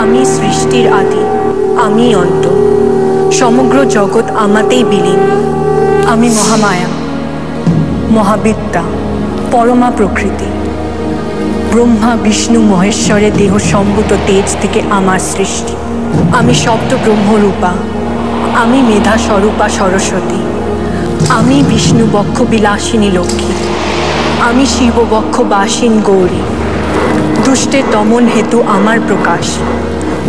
আমি সৃষ্টির আদি, আমি অন্ত, সমগ্র জগৎ আমাতেই বিলীন। আমি মহামায়া, মহাবিদ্যা, পরমা প্রকৃতি। ব্রহ্মা বিষ্ণু মহেশ্বরের দেহ সম্ভূত তেজ থেকে আমার সৃষ্টি। আমি শব্দ ব্রহ্মরূপা, আমি মেধা স্বরূপা সরস্বতী, আমি বিষ্ণু বক্ষ বিলাসিনী লক্ষ্মী, আমি শিব বক্ষ বাসিন গৌরী। দুষ্টের দমন হেতু আমার প্রকাশ,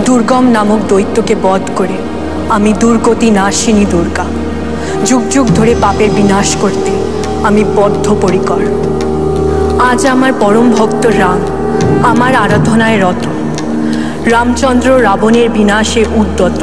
দুর্গম নামক দৈত্যকে বধ করে আমি দুর্গতি নাশিনী দুর্গা। যুগ যুগ ধরে পাপের বিনাশ করতে আমি বদ্ধপরিকর। আজ আমার পরম ভক্ত রাম আমার আরাধনায় রত, রামচন্দ্র রাবণের বিনাশে উদ্যত।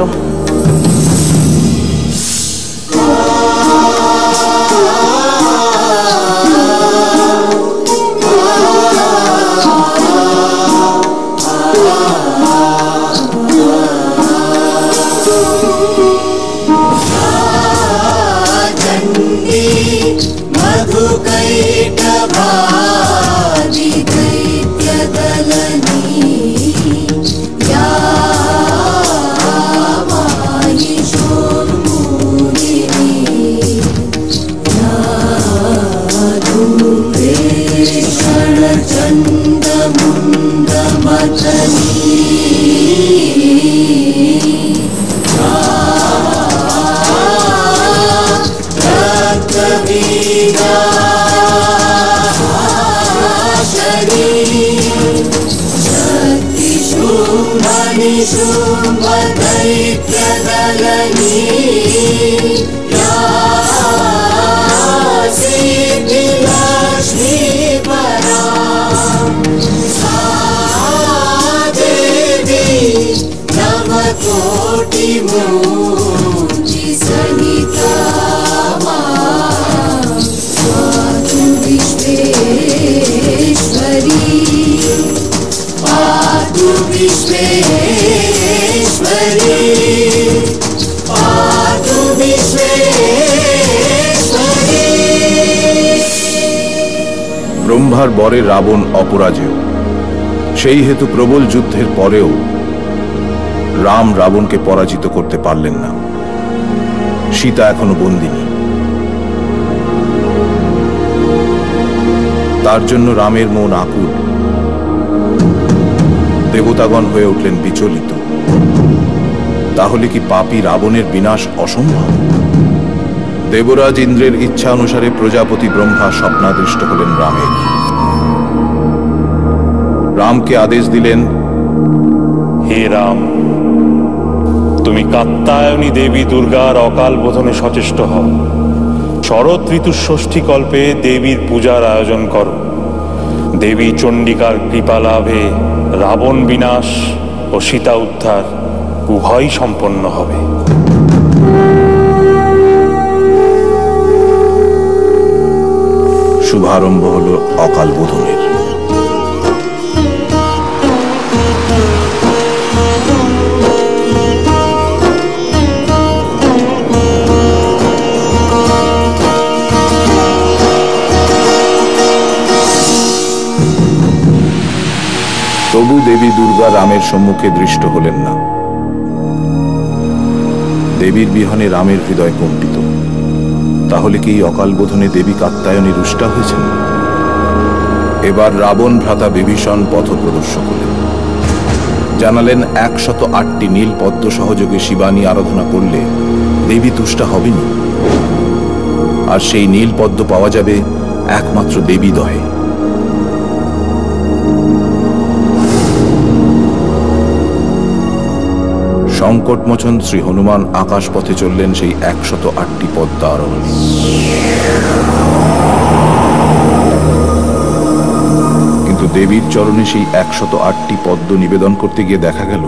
ব্রহ্মার বরে রাবণ অপরাজেয়, সেই হেতু প্রবল যুদ্ধের পরেও রাম রাবণকে পরাজিত করতে পারলেন না। সীতা এখনো বন্দিনী। তার জন্য রামের মন আকুল। দেবতাগণ হয়ে উঠলেন বিচলিত। তাহলে কি পাপী রাবণের বিনাশ অসম্ভব? দেবরাজ ইন্দ্রের ইচ্ছা অনুসারে প্রজাপতি ব্রহ্মা স্বপ্নাদৃষ্ট হলেন রামের। রামকে আদেশ দিলেন, হে রাম, তুমি কাত্যায়নী দেবী দুর্গার অকাল বোধনে সচেষ্ট হও। শরৎ ঋতুর ষষ্ঠী কল্পে দেবীর পূজার আয়োজন করো। দেবী চণ্ডিকার কৃপা লাভে রাবণ বিনাশ ও সীতা উদ্ধার উভয়ই সম্পন্ন হবে। শুভারম্ভ হল অকাল বোধনের। তবু দেবী দুর্গা রামের সম্মুখে দৃষ্ট হলেন না। দেবীর বিহনে রামের হৃদয় কম্পিত। তাহলে কি অকাল বোধনে দেবী কাত্যায়নী রুষ্টা হয়েছেন? এবার রাবণ ভ্রাতা বিভীষণ পথ প্রদর্শক হলেন। জানালেন 108টি নীল পদ্ম সহযোগে শিবানী আরাধনা করলে দেবী তুষ্টা হবেনি। আর সেই নীল পদ্ম পাওয়া যাবে একমাত্র দেবী দহে। সংকটমোচন শ্রী হনুমান আকাশ পথে চললেন সেই 108টি পদ্ম আরোহণে। কিন্তু দেবীর চরণে সেই 108টি পদ্ম নিবেদন করতে গিয়ে দেখা গেল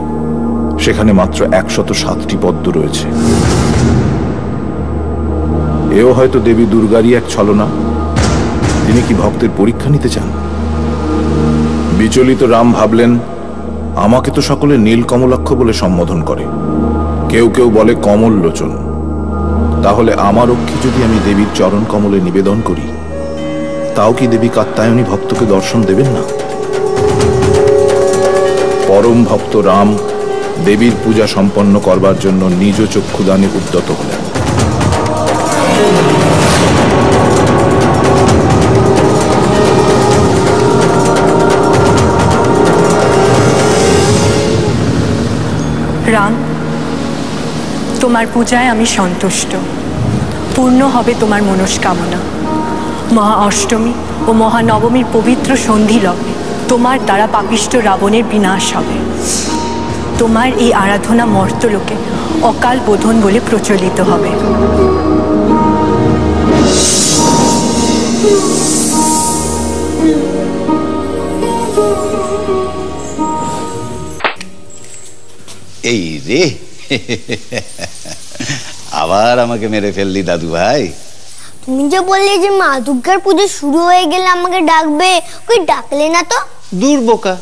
সেখানে মাত্র 107টি পদ্ম রয়েছে। এও হয়তো দেবী দুর্গারই এক ছলনা। তিনি কি ভক্তের পরীক্ষা নিতে চান? বিচলিত রাম ভাবলেন, আমাকে তো সকলে নীল কমলাক্ষ বলে সম্বোধন করে, কেউ কেউ বলে কমল লোচন। তাহলে আমার রক্ষী যদি আমি দেবীর চরণ কমলে নিবেদন করি, তাও কি দেবী কাত্যায়নী ভক্তকে দর্শন দেবেন না? পরম ভক্ত রাম দেবীর পূজা সম্পন্ন করবার জন্য নিজ চক্ষুদানে উদ্যত হলেন। রাম, তোমার পূজায় আমি সন্তুষ্ট। পূর্ণ হবে তোমার মনস্কামনা। মহা অষ্টমী ও মহানবমীর পবিত্র সন্ধি লগ্নে তোমার দ্বারা পাপিষ্ট রাবণের বিনাশ হবে। তোমার এই আরাধনা মর্তলোকে অকাল বোধন বলে প্রচলিত হবে। এই রে, আবার আমাকে মেরে ফেললি দাদু ভাই। তুমি যে বললে যে মা দুর্গার পুজো শুরু হয়ে গেলে আমাকে ডাকবে, ওই ডাকলে না তো? দূর বোকা,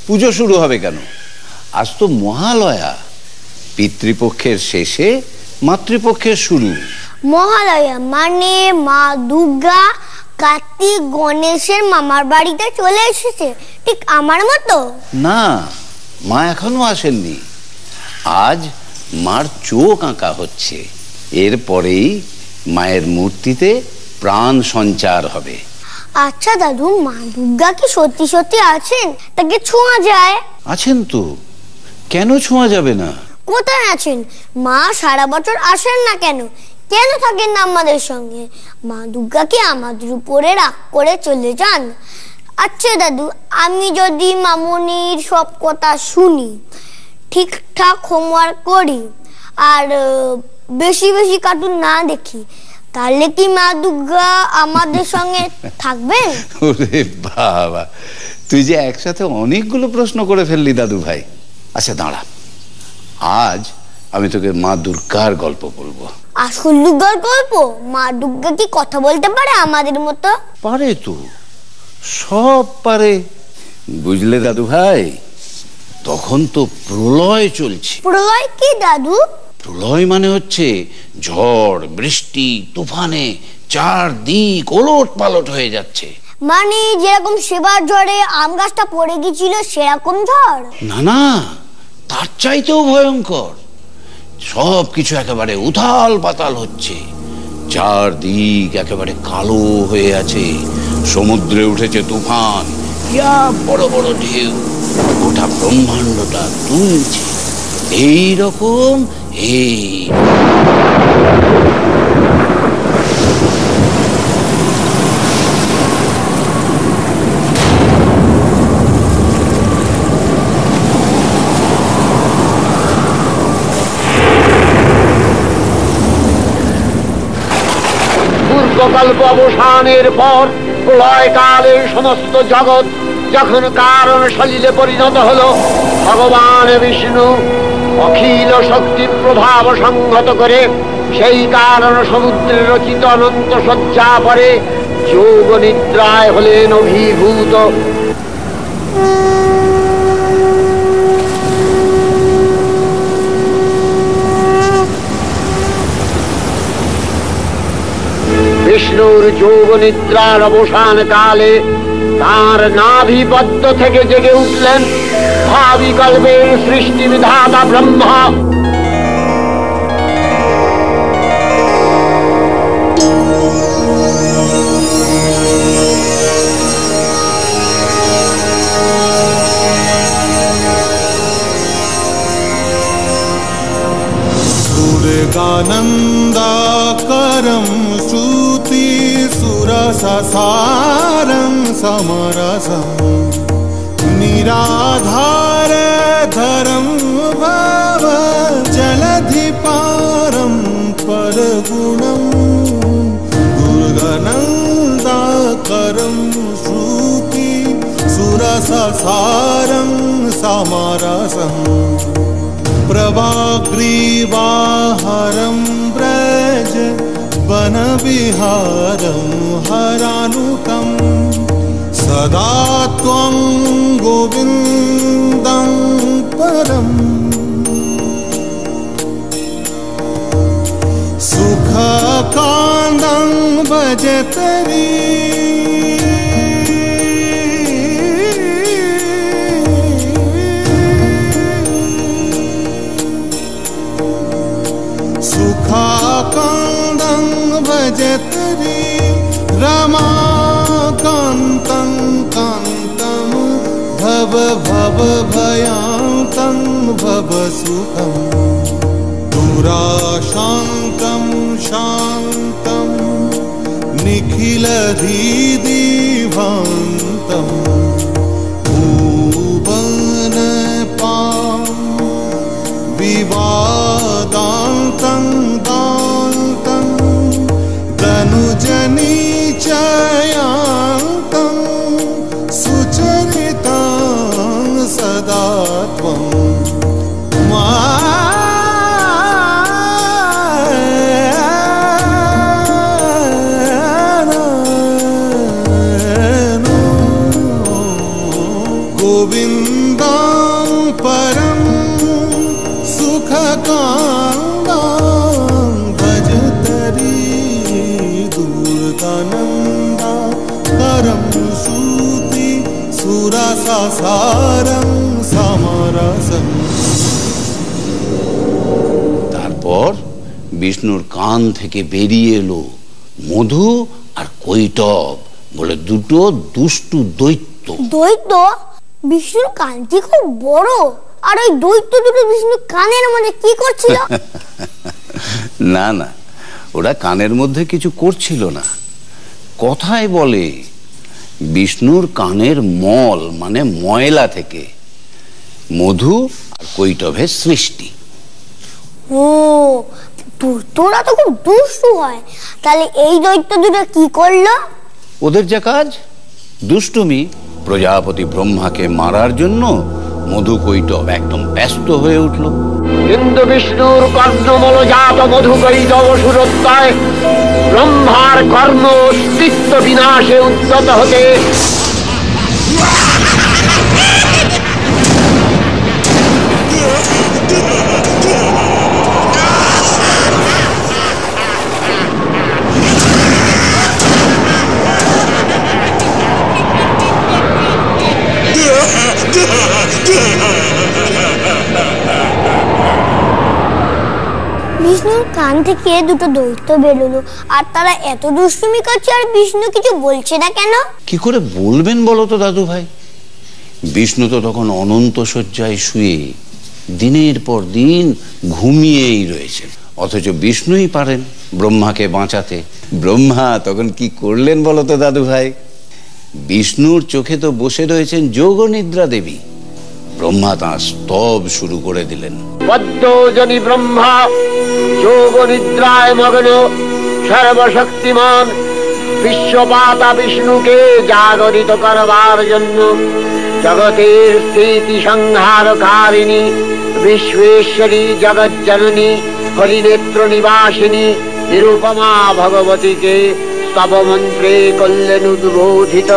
পুজো শুরু হবে কেন? আজ তো মহালয়া, পিতৃপক্ষের শেষে মাতৃপক্ষের শুরু। মহালয়া মানে মা দুর্গা কার্তিক গণেশের মামার বাড়িতে চলে এসেছে, ঠিক আমার মতো? না, মা এখনো আসেননি। আজ মার চোখ আঁকা হচ্ছে, এরপরেই মায়ের মূর্তিতে প্রাণ সঞ্চার হবে। আচ্ছা দাদু, মা দুর্গা কি সত্যি সত্যি আছেন? তাকে ছোঁয়া যায়? আছেন তো, কেন ছোঁয়া যাবে না? কোথায় আছেন? মা সারা বছর আসেন না কেন? কেন থাকেন না আমাদের সঙ্গে? মা দুর্গা কি আমাদের উপরে রাগ করে চলে যান? আচ্ছা দাদু, আমি যদি মামুনির সব কথা শুনি, ঠিকঠাক হোমওয়ার্ক করি, আর বেশি বেশি কার্টুন না দেখি, তাহলে কি মা দুর্গা আমাদের সঙ্গে থাকবেন? ওরে বাবা, তুই যে একসাথে অনেকগুলো প্রশ্ন করে ফেললি দাদু ভাই। আচ্ছা দাঁড়া, আজ আমি তোকে মা দুর্গার গল্প বলবো। আসল দুর্গার গল্প? মা দুর্গা কি কথা বলতে পারে আমাদের মতো? পারে তো, সব পারে, বুঝলে দাদু ভাই। তখন তো প্রলয় চলছে। প্রলয় কি দাদু? প্রলয় মানে হচ্ছে ঝড়, বৃষ্টি, তুফানে চারদিক ওলট পালট হয়ে যাচ্ছে। মানে যেরকম সেবার ঝড়ে আম গাছটা পড়ে গিয়েছিল সেরকম ঝড়? না না, তার চাইতেও ভয়ঙ্কর। সব কিছু একেবারে উথাল পাতাল হচ্ছে, চারদিক একেবারে কালো হয়ে আছে, সমুদ্রে উঠেছে তুফান, ইয়া বড় বড় ঢেউ, গোটা ব্রহ্মাণ্ডটা দুলছে। এইরকম পূর্বকল্প অবসানের পর প্রলয়কালে সমস্ত জগৎ যখন কারণ সলিলে পরিণত হলো, ভগবান বিষ্ণু অখিল শক্তি প্রভাব সংহত করে সেই কারণ সমুদ্রে রচিত অনন্ত শয্যা পরে যোগ নিদ্রায় হলেন অভিভূত। বিষ্ণুর যোগ নিদ্রার অবসান কালে তার নাভিপদ্ম থেকে জেগে উঠলেন ভাবি কল্পের সৃষ্টি বিধাতা ব্রহ্মা। दुर्गानन्दाकरं श्रुति सुरससारं समरसं निराधारधरं भव जलधिपारं परगुणं दुर्गानन्दाकरं श्रुति सुरससारं समरसं प्रभाग्रीवाहरं व्रज वनविहारं हरानुतं सदा त्वं गोविन्दं परम् सुखकान्दं भजतरी भवभयान्तं भवसुखं दुराशान्तं शान्तं निखिलधीदिभान्तं भुवनपां विवादान्तं दान्तं दनुजनीचयान्तं सुचरितां सदा त्वं गोविन्दं परं सुखकान्दां भजतरी दूरतानन्दा परं सूति सुरसासारं समरसं। তারপর বিষ্ণুর কান থেকে বেরিয়ে এলো মধু আর কৈটব বলে দুটো দুষ্টু দৈত্য। দৈত্য? বিষ্ণুর কানটি খুব বড়, আর ওই দৈত্য দুটো বিষ্ণুর কানের মধ্যে কি করছিল? না না, ওরা কানের মধ্যে কিছু করছিল না। কথায় বলে বিষ্ণুর কানের মল মানে ময়লা থেকে মধু আর কৈটবের সৃষ্টি। ও, দৈত্যরা তো খুব দুষ্টু হয়। তাহলে এই দৈত্য দুটো কি করলো? ওদের যা কাজ দুষ্টুমি। প্রজাপতি ব্রহ্মাকে মারার জন্য মধু কৈটব একদম ব্যস্ত হয়ে উঠল। কিন্তু বিষ্ণুর কর্ণমলজাত মধু কৈটব সুরত্বয় ব্রহ্মার কর্ম অস্তিত্ব বিনাশে উদ্যত হতে বিষ্ণুর কান থেকে দুটো দৈত্য বেরোলো, আর তারা এত দুষ্টুমি করছে আর বিষ্ণু কিছু বলছে না কেন? কি করে বলবেন বলো তো দাদু ভাই? বিষ্ণু তো তখন অনন্ত শয্যায় শুয়ে দিনের পর দিন ঘুমিয়েই রয়েছেন, অথচ বিষ্ণুই পারেন ব্রহ্মাকে বাঁচাতে। ব্রহ্মা তখন কি করলেন বলো তো দাদু ভাই? বিষ্ণুর চোখে তো বসে রয়েছেন যোগনিদ্রা দেবী। ব্রহ্মা তাঁর স্তব শুরু করে দিলেন। পদ্মজনী ব্রহ্মা যোগ নিদ্রায় মগ্ন সর্বশক্তিমান বিশ্বপাতা বিষ্ণুকে জাগরিত করবার জন্য জগতের স্থিতি সংহারকারিণী বিশ্বেশ্বরী জগজ্জননী হরিনেত্র নিবাসিনী নিরুপমা ভগবতীকে স্তব মন্ত্রে করলেন উদ্বোধিত।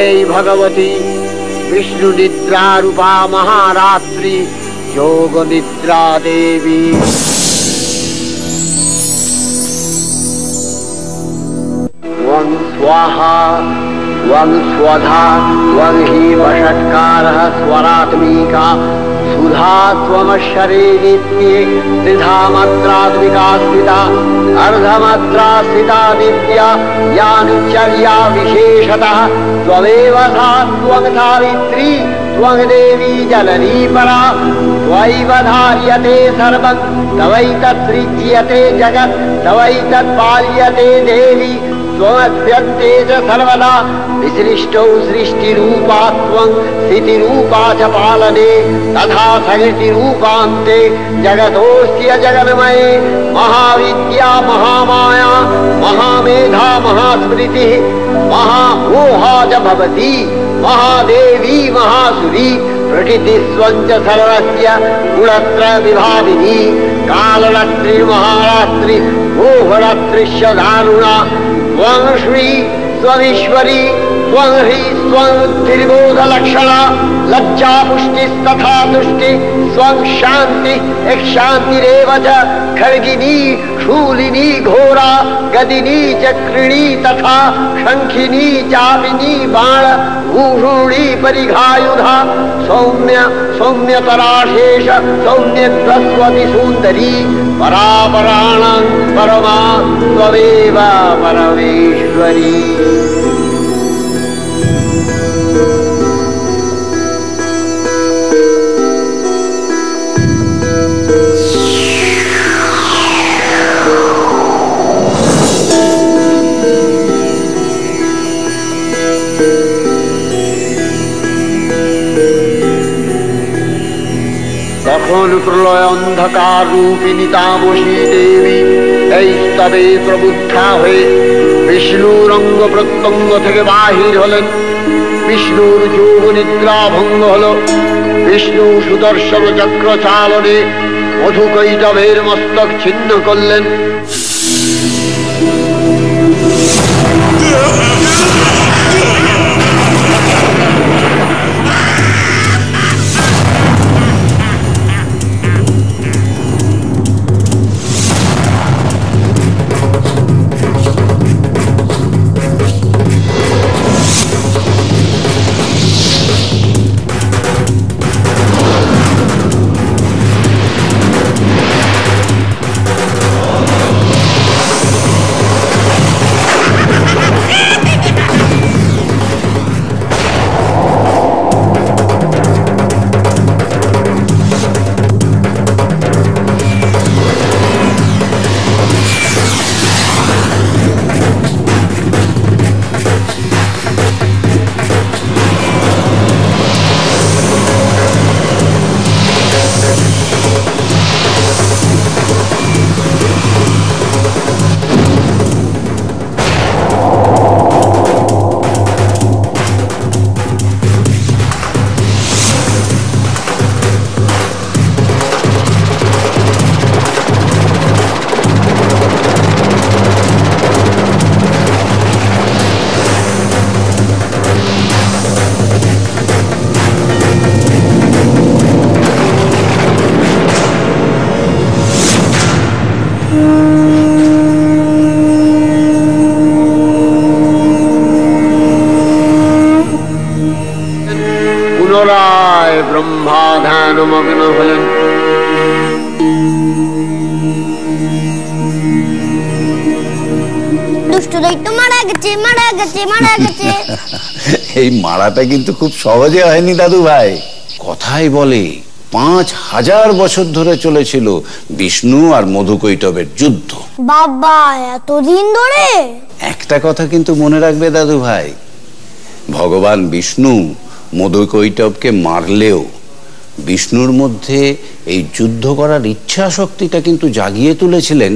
এই ভগবতী বিষ্ণু নিদ্রা রূপা মহারাত্রি যোগ নিদ্রা দেবী। ওং স্বাহা ওং স্বধা ওং হি বষট্কারः স্বরাত্মিকা সুধা ত্বমশ্বরে নিত্যে ত্রিধা মাত্রাত্মিকা স্থিতা अर्धमात्रा स्थिता नित्या यानुचर्या विशेषतः त्वमेव सा त्वं सावित्री त्वं देवी जननी परा त्वयैव धार्यते सर्वं तवैतत्सृज्यते जगत् तवैतत्पाल्यते देवी त्वमस्यन्ते च सर्वदा विसृष्टौ सृष्टिरूपा त्वं स्थितिरूपा च पालने तथा सृष्टिरूपान्ते जगतोऽस्य जगन्मये महाविद्या महामाया महामेधा महास्मृतिः महामोहा च भवति महादेवी महासुरी प्रकृतिस्वञ्च सर्वस्य गुणत्रय विभाविनी कालरात्रिर्महारात्रि मोहरात्रिश्च दारुणा त्वं श्री त्वमीश्वरी त्वं ह्री त्वं त्रिबोधलक्षणा लज्जा पुष्टिस्तथा तुष्टि स्वं शान्ति एक शान्तिरेव च खड्गिनी शूलिनी घोरा गदिनी चक्रिणी तथा शंखिनी चापिनी बाण भूषुणी परिघायुधा सौम्य सौम्यतराशेष सौम्यत्वस्वति सुन्दरी परापराणां परमा त्वमेव परमेश्वरी। তখন প্রলয় অন্ধকার রূপিণী তামসী দেবী এই স্তবে প্রবুদ্ধা হয়ে বিষ্ণুর অঙ্গ প্রত্যঙ্গ থেকে বাহির হলেন। বিষ্ণুর যোগ নিদ্রা ভঙ্গ হল। বিষ্ণু সুদর্শন চক্র চালনে মধুকৈটবের মস্তক ছিন্ন করলেন। পুনরায় ব্রহ্মা ধ্যানমগ্ন হলেন। দুষ্টু দৈত্য মারা গেছে, মারা গেছে, মারা গেছে। এই মারাটা কিন্তু খুব সহজে হয়নি দাদু ভাই। কথাই বলে 5000 বছর ধরে চলেছিল বিষ্ণু আর মধুকৈটবের যুদ্ধ। বাবা, এতদিন ধরে? একটা কথা কিন্তু মনে রাখবে দাদু ভাই, ভগবান বিষ্ণু মধুকৈটবকে মারলেও বিষ্ণুর মধ্যে এই যুদ্ধ করার ইচ্ছা শক্তিটা কিন্তু জাগিয়ে তুলেছিলেন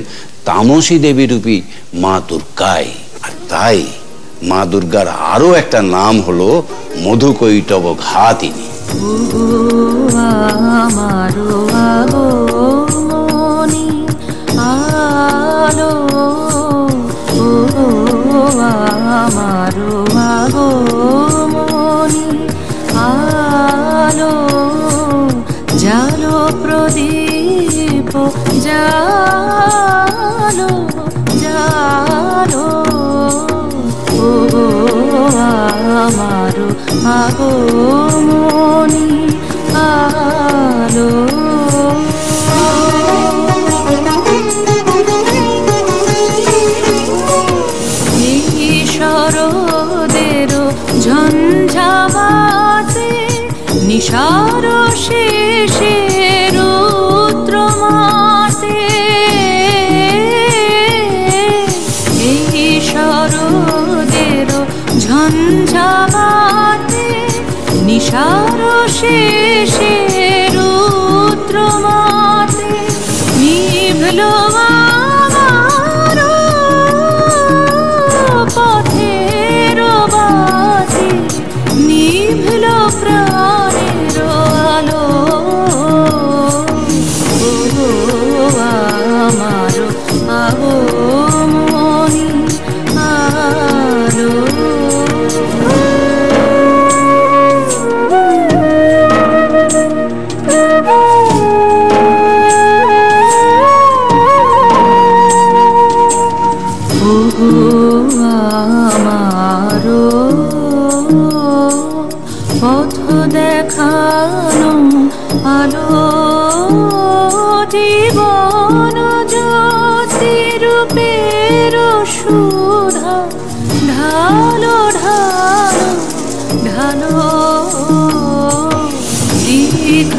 তামসী দেবী রূপী মা দুর্গাই। আর তাই মা দুর্গার আরো একটা নাম হলো মধুকৈটব ঘাতিনী। জালো প্রদীপ জালো জালো ও আমারো আগমনী আলো। এই শরদের ঝঞ্ঝাবাতে নিশার শেষে রুদ্র মাতে, এই শরদের ঝঞ্ঝাবাতে নিশার শেষে রুদ্র মাতে নিভল আমার পথের বাতি, নিভল প্রাণের আলো আমার আগমনী আলো। আমারো পথ দেখানো আলো, জীবন জ্যোতি রূপের সুধা ঢালো ঢালো ঢালো,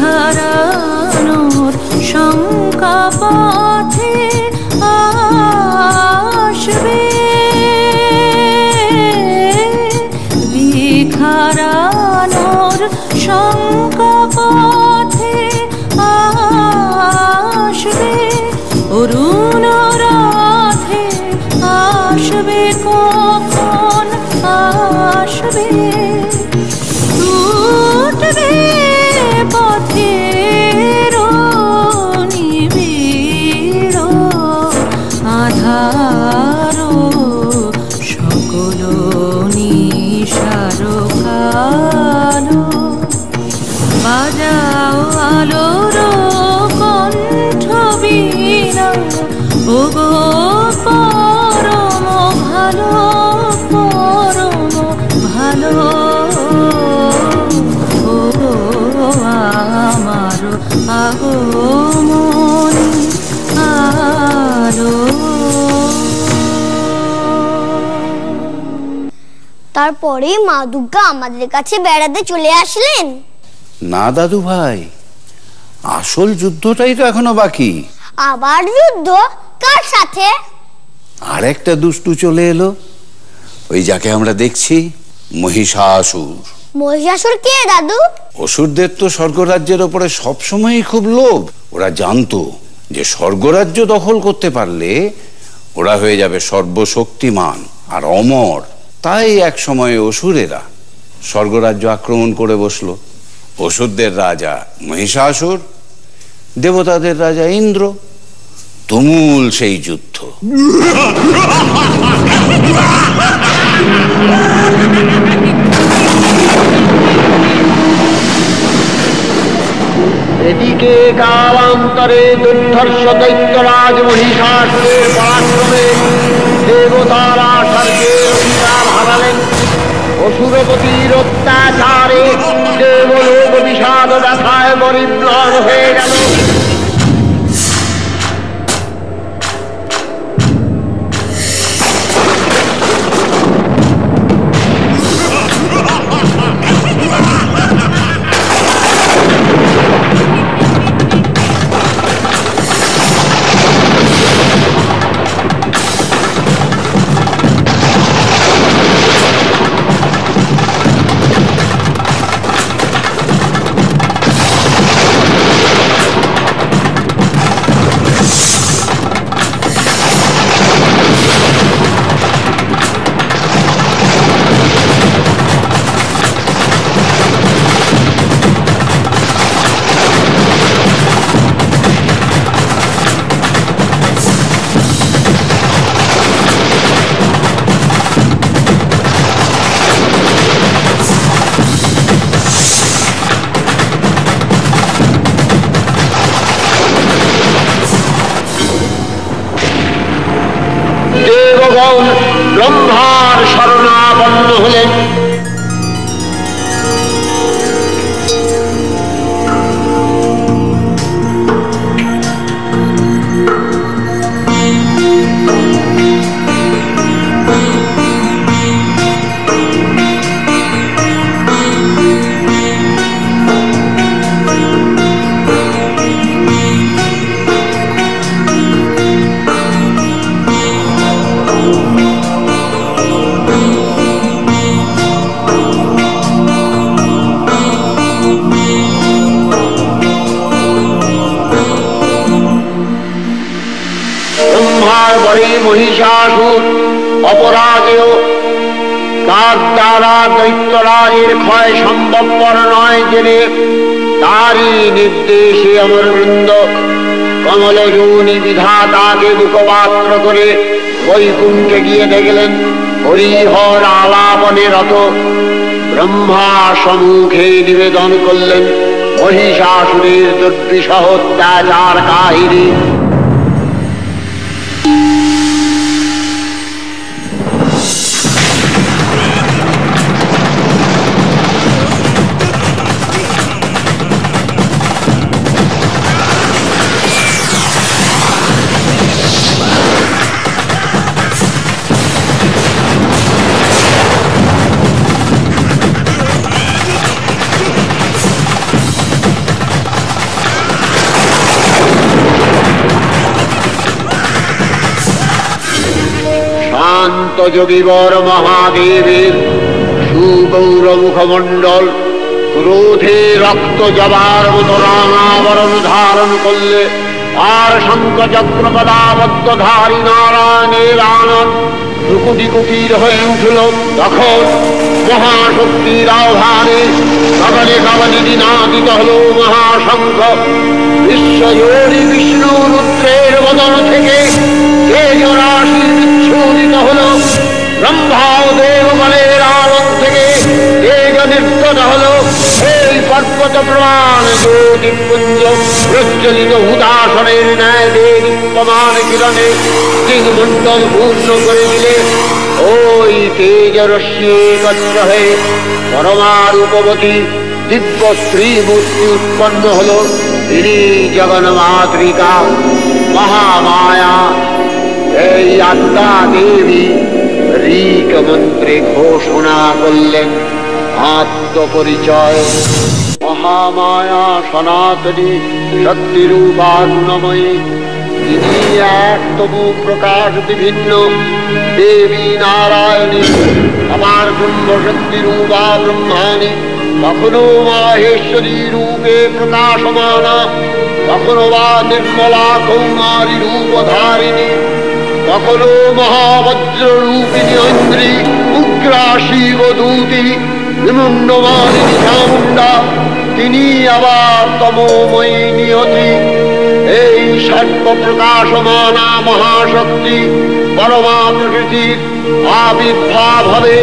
দিঘারানোর শঙ্কা পথে আসবে, দিঘারানোর শঙ্কা পথে আগমনী আলো। তারপরে মা দুর্গা আমাদের কাছে বেড়াতে চলে আসলেন। না দাদু ভাই, আসল যুদ্ধটাই তো এখনো বাকি। আবার যুদ্ধ? কার সাথে? আর একটা দুষ্টু চলে এলো, ওই যাকে আমরা দেখছি, মহিষাসুর। মহিষাসুর কে দাদু? অসুরদের তো স্বর্গরাজ্যের ওপরে সবসময়ই খুব লোভ। ওরা জানতো যে স্বর্গরাজ্য দখল করতে পারলে ওরা হয়ে যাবে সর্বশক্তিমান আর অমর। তাই এক সময় অসুরেরা স্বর্গরাজ্য আক্রমণ করে বসলো। অসুরদের রাজা মহিষাসুর, দেবতাদের রাজা ইন্দ্র। তুমুল সেই যুদ্ধ। এদিকে কালান্তরে দুর্ধর্ষ দৈত্যরাজ মহিষাসুরের পরাক্রমে দেবতারা স্বর্গের অধিকার হারালেন। অসুরপতির অত্যাচারে দেবলোক বিষাদ ব্যথায় পরিম্লান হয়ে গেল। ব্রহ্মার শরণাপন্ন হলেন। মহিষাসুর অপরাজেয়, তার দ্বারা দৈত্যরাজের ক্ষয় সম্ভবপর নয় জেনে তারই নির্দেশে অমরবৃন্দ কমলযোনি বিধাতাকে মুখপাত্র করে বৈকুণ্ঠে গিয়ে দেখলেন হরিহর আলাপনে রত। ব্রহ্মা সম্মুখে নিবেদন করলেন মহিষাসুরের দুর্বিষহ অত্যাচার কাহিনী। যোগীবর মহাদেবের সুগৌর মুখমণ্ডল ক্রোধে রক্ত জবার মতো রাঙাবরণ ধারণ করলে আর শঙ্খ চক্র পদাবদ্ধ ধারী নারায়ণের আনন্দ কুটি কুটির হয়ে উঠল। তখন মহাশক্তির আহ্বানে কবলে কবলে দিনাদিত হল মহাশঙ্খ। বিশ্বজোড়ি বিষ্ণু রুদ্রের বদন থেকে তেজরাশি বিচ্ছুরিত হল। ব্রহ্মা ও দেবগণের আলোক থেকে তেজ নির্গত হল। এই পর্বত প্রমাণ জ্যোতিপুঞ্জ প্রজ্বলিত হুদাসনের ন্যায় দীপ্যমান কিরণে দিগমণ্ডল পূর্ণ করে দিলে ওই তেজরশ্মি একত্র হয়ে পরমা রূপবতী দিব্য শ্রীমূর্তি উৎপন্ন হল। তিনি জগন্মাতৃকা মহামায়া। এই আত্মা দেবী ঋক মন্ত্রে ঘোষণা করলেন আত্মপরিচয়। মহামায়া সনাতনী শক্তিরূপা গুণময়ী, তিনি এক তবু প্রকাশ বিভিন্ন দেবী নারায়ণী। আমার কুম্ভ শক্তি রূপা ব্রহ্মাণী, কখনো মাহেশ্বরী রূপে প্রকাশমানা, কখনো বা নির্মলা কৌমারী রূপধারিণী, কখনো মহাবজ্র রূপিণী ঐন্দ্রী, উগ্রা শিবদূতি, বিমুণ্ডমালিনী চামুণ্ডা, তিনি আবার তমোময়ী নিয়তি। এই সর্ব প্রকাশমানা মহাশক্তি পরমা প্রকৃতির আবির্ভাব হবে।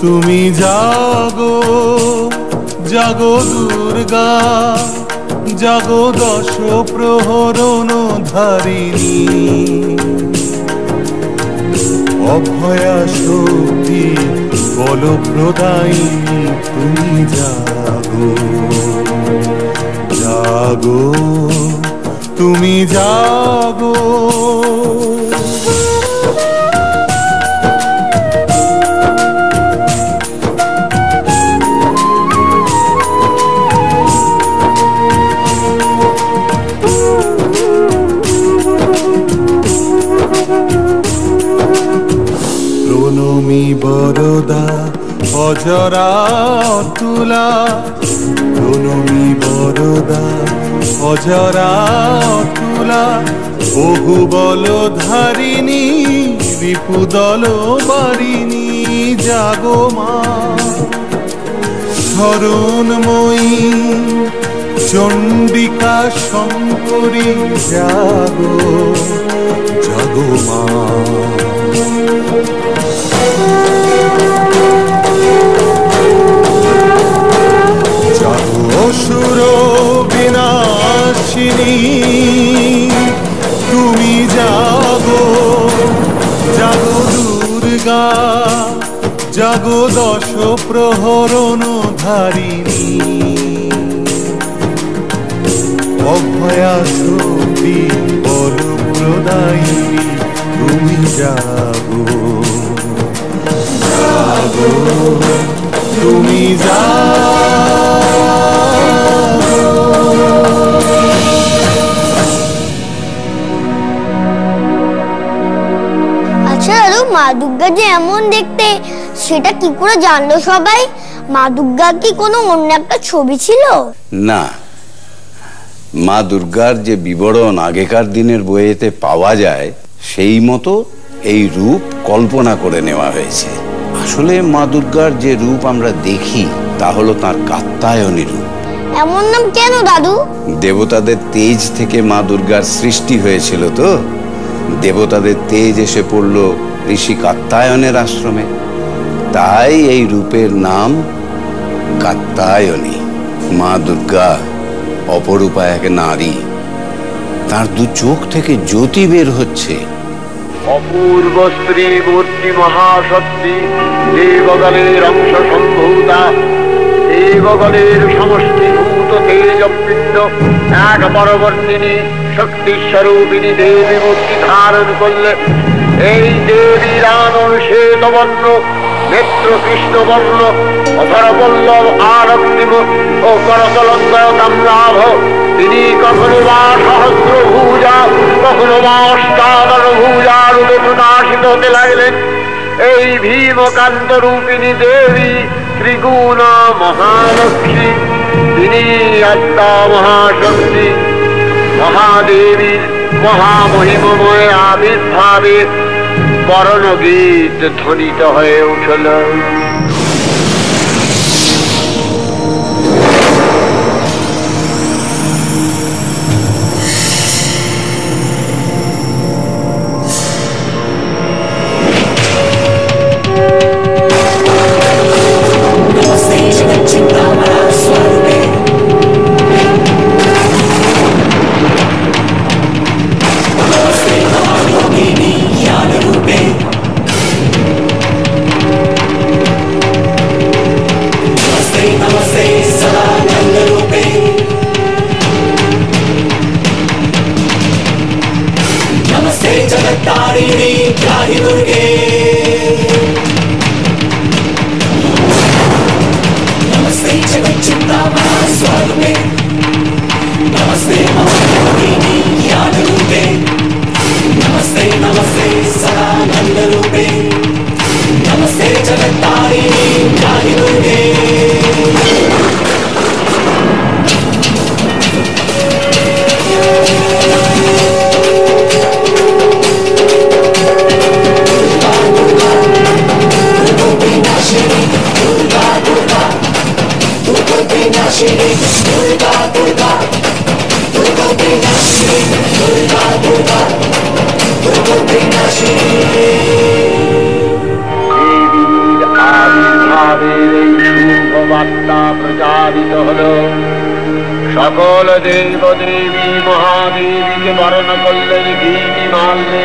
তুমি জাগো জাগো দুর্গা, জাগো দশ প্রহরণ ধারিণী, অভয়া শক্তি বল প্রদায়িনী। তুমি জাগো জাগো তুমি জাগো। বরদা অজরা অতুলা, প্রণমী বরদা অজরা অতুলা, বহু বল ধারিণী রিপুদল বারিণী। জাগো মা শরণময়ী চণ্ডিকা শঙ্করী, জাগো জাগো মা। অসুর বিনাশিনী, তুমি জাগো জাগো দুর্গা, জাগো দশ প্রহরণ ধারিণী, অভয়া শক্তি বল প্রদায়িনী। তুমি জাগো জাগো তুমি আচ্ছা দাদু, মা দুর্গা যে এমন দেখতে সেটা কি করে জানলো সবাই? মা দুর্গা কি কোনো অন্য একটা ছবি ছিল? না, মা দুর্গার যে বিবরণ আগেকার দিনের বইয়েতে পাওয়া যায় সেই মতো এই রূপ কল্পনা করে নেওয়া হয়েছে। আসলে মা দুর্গার যে রূপ আমরা দেখি তা হলো তাঁর কাত্যায়নী রূপ। এমন নাম কেন দাদু? দেবতাদের তেজ থেকে মা দুর্গার সৃষ্টি হয়েছিল, তো দেবতাদের তেজ এসে পড়ল ঋষি কাত্যায়নের আশ্রমে, তাই এই রূপের নাম কাত্যায়নী। মা দুর্গা অপরূপা এক নারী, তার দু চোখ থেকে জ্যোতি বের হচ্ছে। অপূর্ব স্ত্রী মূর্তি মহাশক্তি, দেবগণের অংশ সম্ভূতা, দেবগণের সমষ্টিভূত তেজপিণ্ড এক পরবর্তিনী শক্তি স্বরূপিণী দেবী মূর্তি ধারণ করলে এই দেবী রানর শ্বেতবর্ণ, নেত্র কৃষ্ণবর্ণ, অধরপল্লব আরক্তিম ও করতলঙ্গয় কামলাভ। তিনি কখনো বা সহস্র ভুজা, কখনো বা অষ্টাদশ ভুজা রূপে প্রকাশিত হতে লাগলেন। এই ভীমকান্ত রূপিণী দেবী ত্রিগুণ মহালক্ষ্মী, তিনি আত্মা মহাশক্তি মহাদেবীর মহামহিমময় আবির্ভাবে বরণগীত ধ্বনিত হয়ে উঠল। সকল দেব দেবী মহাদেবীকে বরণ করলেন ঘিনি মাল্যে,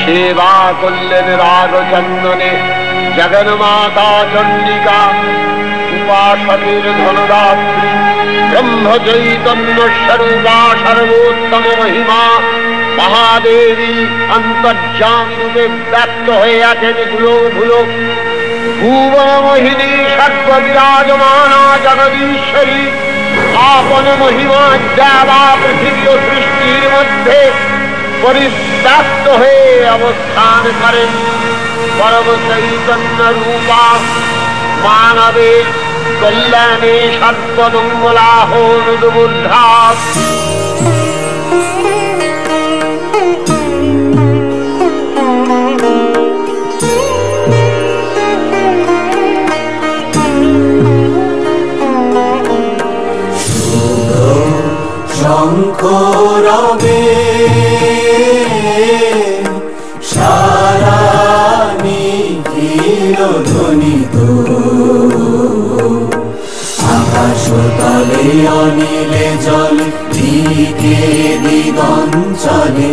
সেবা করলেন রাগ চন্দনে। জগন্মাতা চণ্ডিকা উপাসকের ধনদাত্রী, ব্রহ্ম চৈতন্য স্বরূপা সর্বোত্তম মহিমা মহাদেবী অন্তর্যামী রূপে ব্যক্ত হয়ে আছেন ধুলো ভুবন মোহিনী সর্ববিরাজমানা জগদীশ্বরী আপন মহিমা দেবা পৃথিবী ও সৃষ্টির মধ্যে পরিব্যাপ্ত হয়ে অবস্থান করেন। পরম চৈতন্য রূপা মানবের কল্যাণে সর্বমঙ্গলাহ অনুবুদ্ধা। শঙ্খ রবে সারা নিখিল ধ্বনিত, আকাশ তলে অনিলে জল দিকে দিগঞ্চলে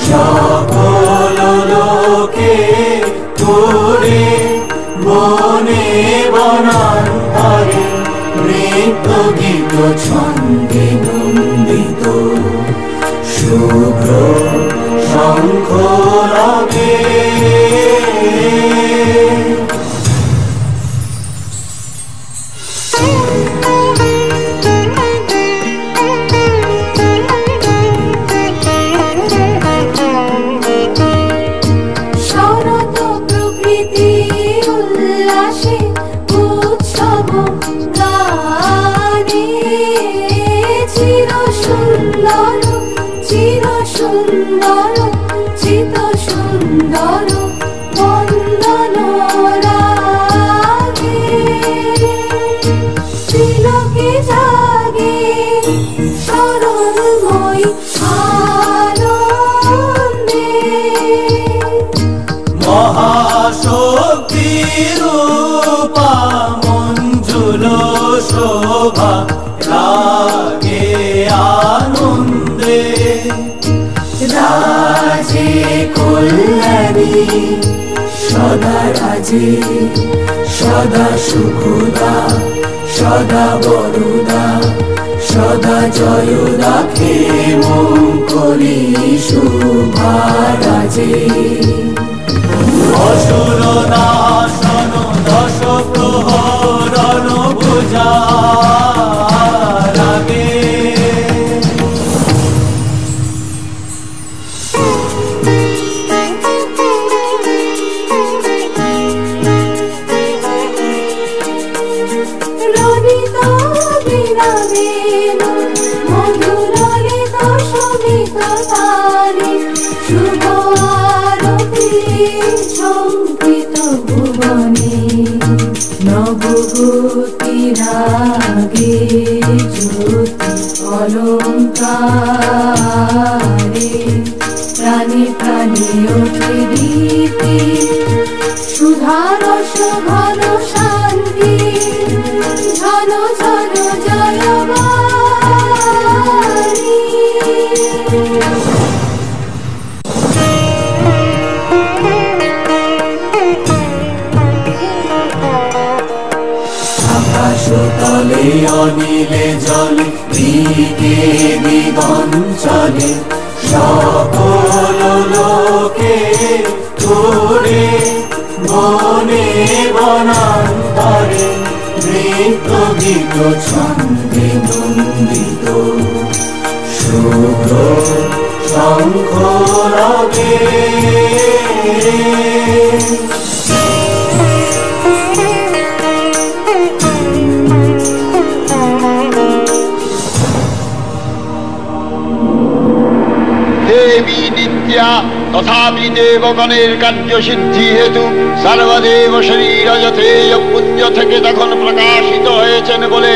সকল লোকে তোরে বনে বনান্তরে নৃত্য গীত ছন্দে নন্দিত। শুভ্র শঙ্খ রবে শরৎ প্রকৃতি উল্লাসে উৎসব গানে, চির সুন্দর চিত সুন্দর বন্দন রাগে, তিলকে জাগে শরণময় আনন্দে। মহাশক্তি রূপা মঞ্জুল শোভা রাগে আনন্দে, রাজে কল্যাণী সদা রাজে, সদা সুখদা সদা বরুদা, সদা জয়দা ক্ষেমঙ্করী শুভা রাজে। অসুর নাশন দশ প্রহরণ পূজা রাগে, রণিত বিরামে জাগে জ্যোতি অলঙ্কারে প্রাণে প্রাণে ওঠে রীতি সুধারস ঘন শান্তি ঝন ঝন জয়বাণী আকাশতলে অনিলে জলে দিকে দিগঞ্চলে সকল লোকে তোরে বনে বনান্তরে নৃত্য গীত ছন্দে নন্দিত শুভ্র শঙ্খ রবে দেবী নিত্যা তথাপি দেবগণের কার্যসিদ্ধি হেতু সর্বদেব শরীর যথেয় পুঞ্জ থেকে তখন প্রকাশিত হয়েছেন বলে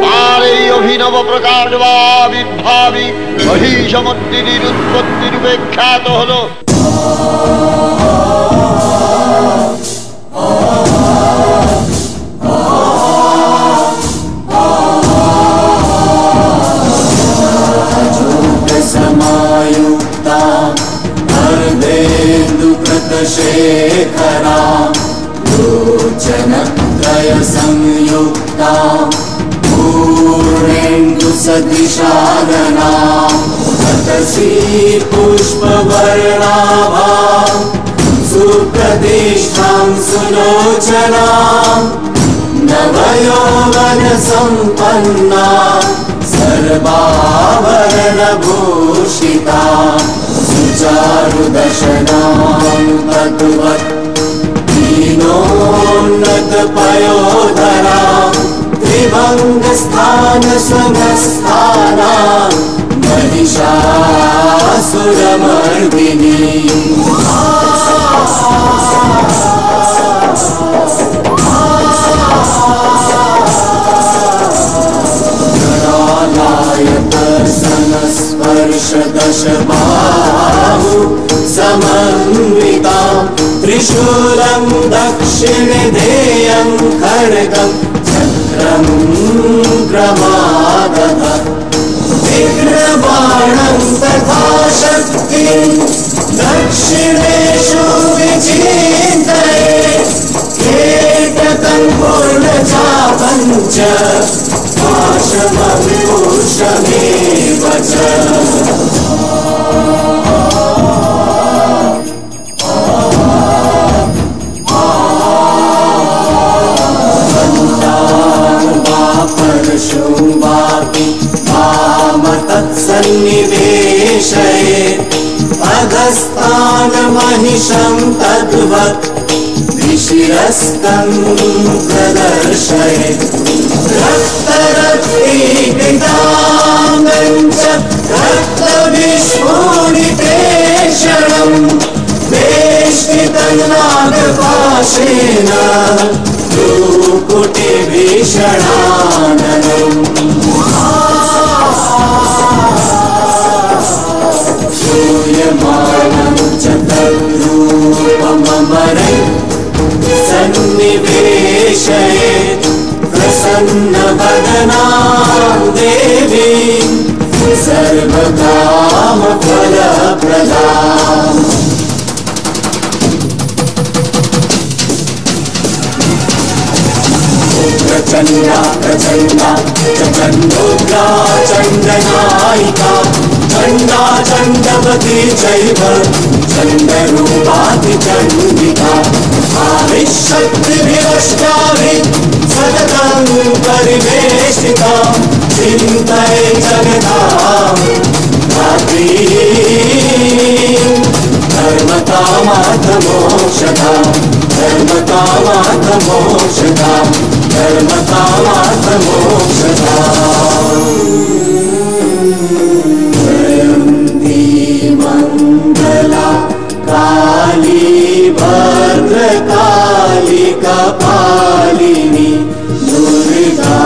তার এই অভিনব প্রকাশ বা আবির্ভাবই মহিষমর্দিনীর উৎপত্তি রূপে খ্যাত হলো। समायुक्ता अर्धेन्दुकृतशेखरा लोचनत्रय संयुक्ता पूर्णेन्दुसदृशानना ततसी पुष्पवर्णाभा सुप्रतिष्ठां सुलोचना नवयौवनसम्पन्ना सर्वाभरणभूषिता सुचारुदशनां तद्वत् दीनोन्नतपयोधरा त्रिभङ्गस्थानसमस्थाना महिषासुरमर्दिनी स्पर्श दश बाहु समन्विता त्रिशूलं दक्षिणे ध्येयं खड्गं चक्रं क्रमागत विघ्नबाणं तथा शक्तिं दक्षिणेषु विचिन्तये एकतं पूर्णचापं च पाशमङ्कुशमेव च परशुं वापि वामतत्सन्निवेशयेत् अधस्तानमहिषं तद्वत् विशिरस्तं प्रदर्शयेत् रक्तरक्तीकृताङ्गं च रक्तविस्फोरितेक्षणं वेष्टितं नागपाशेन भ्रूकुटिभीषणाननम् श्रूयमाणं च तद्रूपममरै सन्निवेशयेत् प्रसन्नवदनां देवीं सर्वकामफलप्रदाम् प्रचण्डा प्रचण्डा चण्डोग्रा चण्डनायिका चण्डा चण्डवती चैव चण्डरूपातिचण्डिका आविशक्तिभिरष्टाभिः सततं परिवेशिता चिन्तये जगतां धात्रीं धर्मकामार्थमोक्षदा धर्मकामार्थमोक्षदा धर्मकामार्थमोक्षदा जयन्ती मङ्गला काली भद्रकाली कपालिनी दुर्गा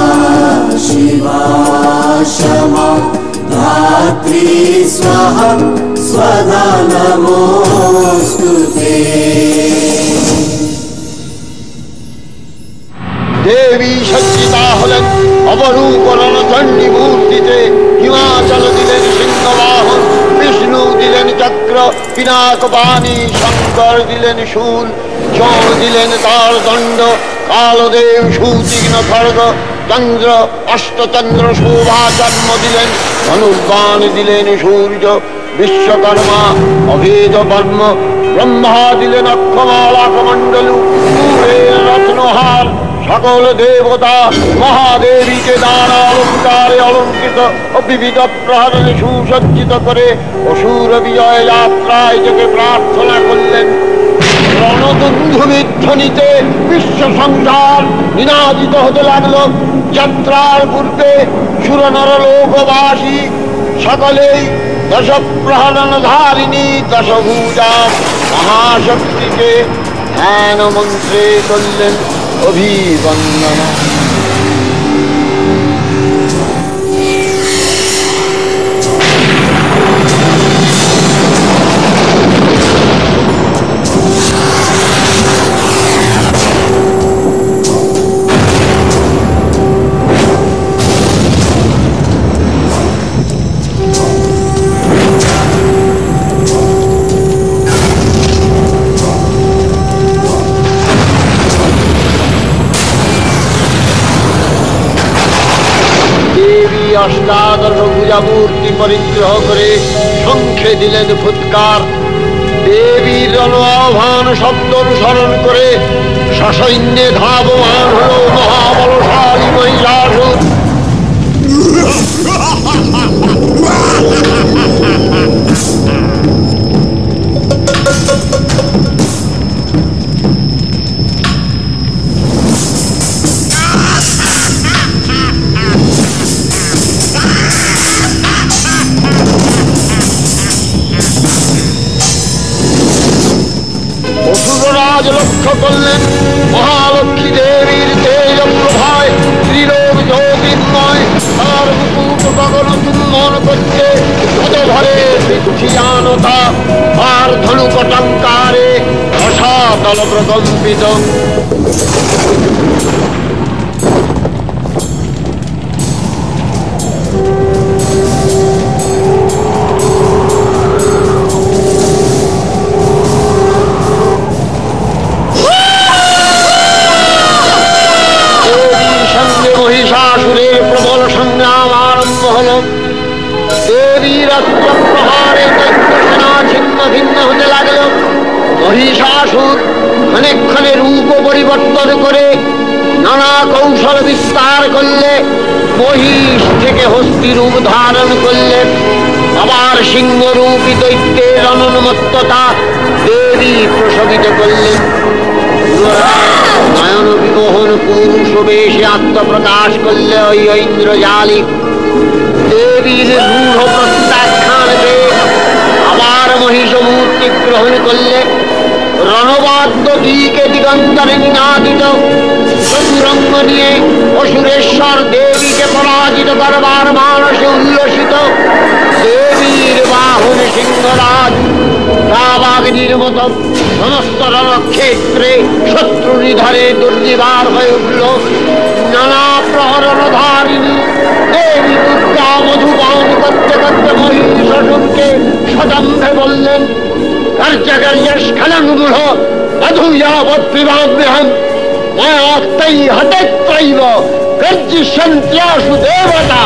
धात्री स्वाहा स्वधा नमोस्तुते। দেবী সজ্জিতা হলেন অবরূপ রণচণ্ডী মূর্তিতে। হিমাচল দিলেন সিংহবাহন, বিষ্ণু দিলেন চক্র পিনাক পানি, শঙ্কর দিলেন শূল, যম দিলেন তার দণ্ড, কালদেব সুতীক্ষ্ণ খড়গ, চন্দ্র অষ্টচন্দ্র শোভা জন্ম দিলেন, ধনুর্বাণ দিলেন সূর্য, বিশ্বকর্মা অভেদ বর্ম, ব্রহ্মা দিলেন অক্ষমালা কমণ্ডলু, রত্নহার, সকল দেবতা মহাদেবীকে নানা অলঙ্কারে অলঙ্কৃত ও বিবিধ প্রহরণে সুসজ্জিত করে অসুর বিজয় যাত্রায় থেকে প্রার্থনা করলেন। রণদুন্ধুমির ধ্বনিতে বিশ্ব সংসার নিনাদিত হতে লাগলো। যাত্রার পূর্বে সুরনর লোকবাসী সকলেই দশ প্রহরণ ধারিণী দশভুজা মহাশক্তিকে ধ্যান মন্ত্রে করলেন অভিবন্দনা। অষ্টাদশ ভুজা মূর্তি পরিগ্রহ করে শঙ্খে দিলেন ফুৎকার। দেবীর আহ্বান শব্দ অনুসরণ করে সসৈন্যে ধাবমান হল মহাবলশালী মহিষাসুর। অসুররাজ লক্ষ্য করলেন মহালক্ষ্মী দেবীর তেজ প্রভায় ত্রিলোক জ্যোতির্ময়, তার মুকুট গগন চুম্বন করছে ধরে পৃথিয়ানতা, আর ধনুকটঙ্কারে রসাতল প্রকম্পিত। মহিষাসুরের প্রবল সংগ্রাম আরম্ভ হল। দেবীর অস্ত্র প্রহারে দৈত্যসেনা ছিন্ন ভিন্ন হতে লাগল। মহিষাসুর ক্ষণে রূপ পরিবর্তন করে নানা কৌশল বিস্তার করলে, মহিষ থেকে হস্তি রূপ ধারণ করলে, আবার সিংহরূপী দৈত্যের অনুন্মত্ততা দেবী প্রশমিত করলেন। নয়ন বিমোহন পুরুষ বেশে আত্মপ্রকাশ করলে ওই ঐন্দ্রজালিক। দেবীর রূঢ় প্রত্যাখ্যান পেয়ে আবার মহিষ মূর্তি গ্রহণ করলে। রণবাদ্য দিকে দিগন্তরে নিনাদিত চতুরঙ্গ নিয়ে অসুরেশ্বর দেবীকে পরাজিত করবার মানসে উল্লসিত। দেবীর বাহন সিংহরাজ রাবাগ্নির মতো সমস্ত রণক্ষেত্রে শত্রু নিধনে দুর্নিবার হয়ে উঠল। নানা প্রহরণ ধারিণী দেবী দুর্গা মধুপান করতে করতে মহিষাসুরকে সদম্ভে বললেন, কার্যকার্যস্খলনমূঢ় অধুযাবৎপিবাম্যহম মায়াক্তৈ হতেত্রৈব গর্জিষ্যন্ত্যাসু দেবতা।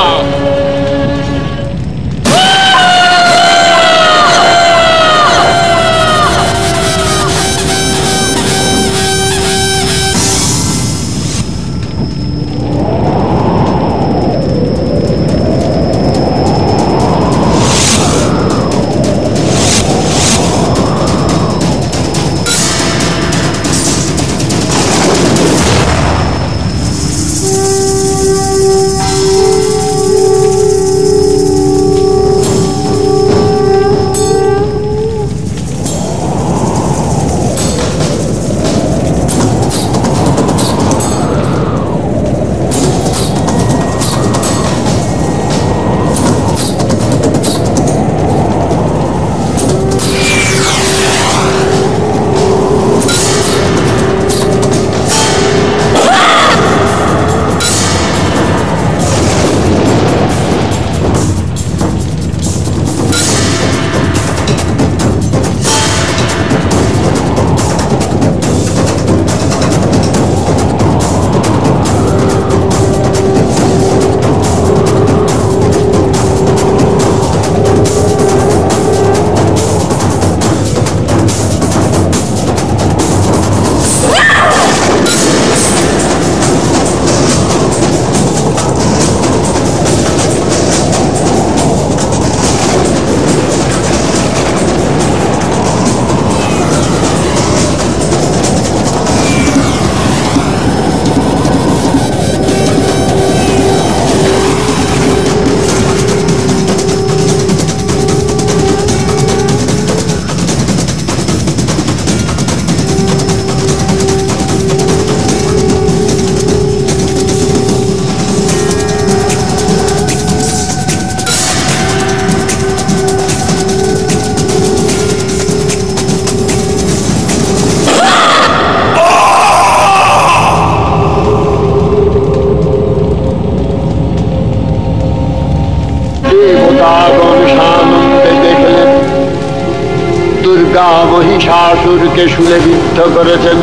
দেবতাগণ সানন্দে দেখলেন দুর্গা মহিষাসুরকে শুলে বিদ্ধ করেছেন।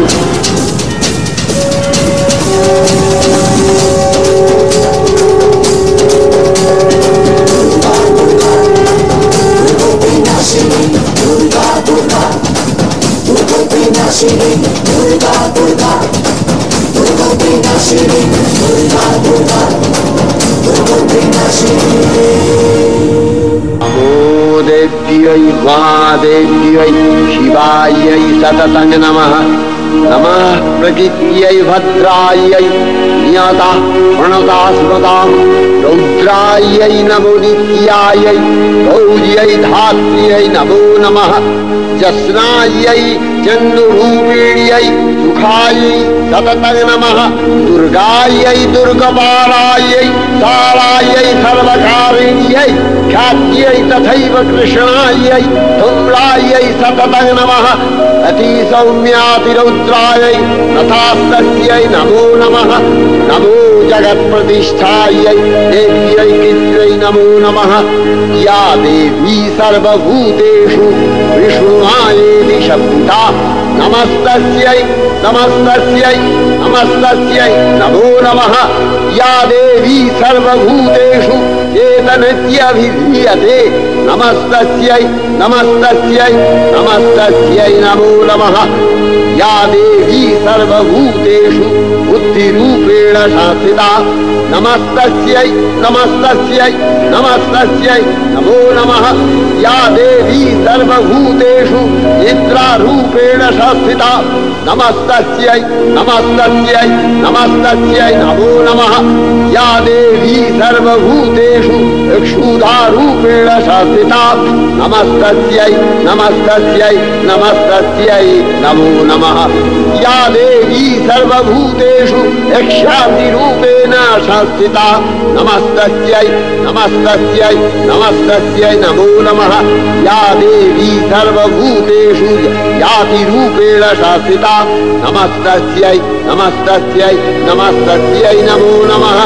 नमो देव्यै महादेव्यै शिवायै सततं नमः। नमः प्रकृत्यै भद्रायै नियता प्रणता स्मृता रौद्रायै नमो नित्यायै गौर्यै धात्र्यै नमो नमः। जस्नायै चन्द्ररूपिण्यै सुखायै सततं नमः। दुर्गायै दुर्गपालायै सालायै सर्वकारिण्यै ख्यात्यै तथैव कृष्णायै धूम्रायै सततं नमः। अतिसौम्यातिरौद्रायै तथास्तस्यै नमो नमः। नमो जगत्प्रतिष्ठायै देव्यै कृत्यै नमो नमः। या देवी सर्वभूतेषु विष्णुमायेति शब्दा नमस्तस्यै नमस्तस्यै नमस्तस्यै नमो नमः। या देवी सर्वभूतेषु चेतनत्यभिधीयते नमस्तस्यै नमस्तस्यै नमस्तस्यै नमो नमः। या देवी सर्वभूतेषु बुद्धिरूपेण संस्थिता नमस्तस्यै नमस्तस्यै नमस्तस्यै नमो नमः। या देवी सर्वभूतेषु निद्रारूपेण संस्थिता नमस्तस्यै नमस्तस्यै नमस्तस्यै नमो नमः। या देवी सर्वभूतेषु क्षुधारूपेण संस्थिता नमस्तस्यै नमस्तस्यै नमस्तस्यै नमो नमः। या देवी सर्वभूतेषु यक्षादिरूपेण संस्थिता नमस्तस्यै नमस्तस्यै नमस्तस्यै नमो नमः। या देवी सर्वभूतेषु यातिरूपेण संस्थिता नमस्तस्यै नमस्तस्यै नमस्तस्यै नमो नमः।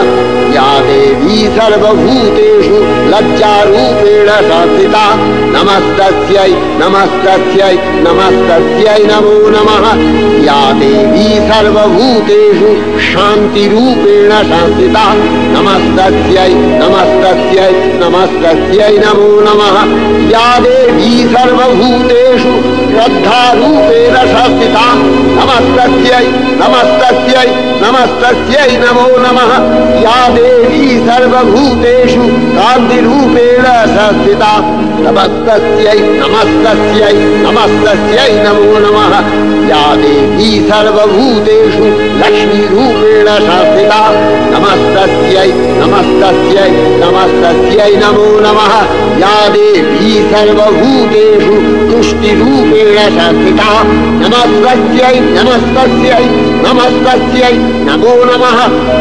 या देवी सर्वभूतेषु लज्जारूपेण संस्थिता नमस्तस्यै नमस्तस्यै नमस्तस्यै नमो नमः। या देवी सर्वभूतेषु शान्तिरूपेण संस्थिता नमस्तस्यै नमस्तस्यै नमस्तस्यै नमो नमः। या देवी सर्वभूतेषु श्रद्धारूपेण संस्थिता नमस्तस्यै नमस्तस्यै नमस्तस्यै नमो नमः। या देवी सर्वभूतेषु कान्तिरूपेण संस्थिता नमस्तस्यै नमस्तस्यै नमस्तस्यै नमो नमः। या देवी सर्वभूतेषु लक्ष्मीरूपेण संस्थिता नमस्तस्यै नमस्तस्यै नमस्तस्यै नमो नमः। या देवी सर्वभूतेषु तुष्टिरूपेण संस्थिता नमस्तस्यै नमस्तस्यै नमस्तस्यै नमो नमः।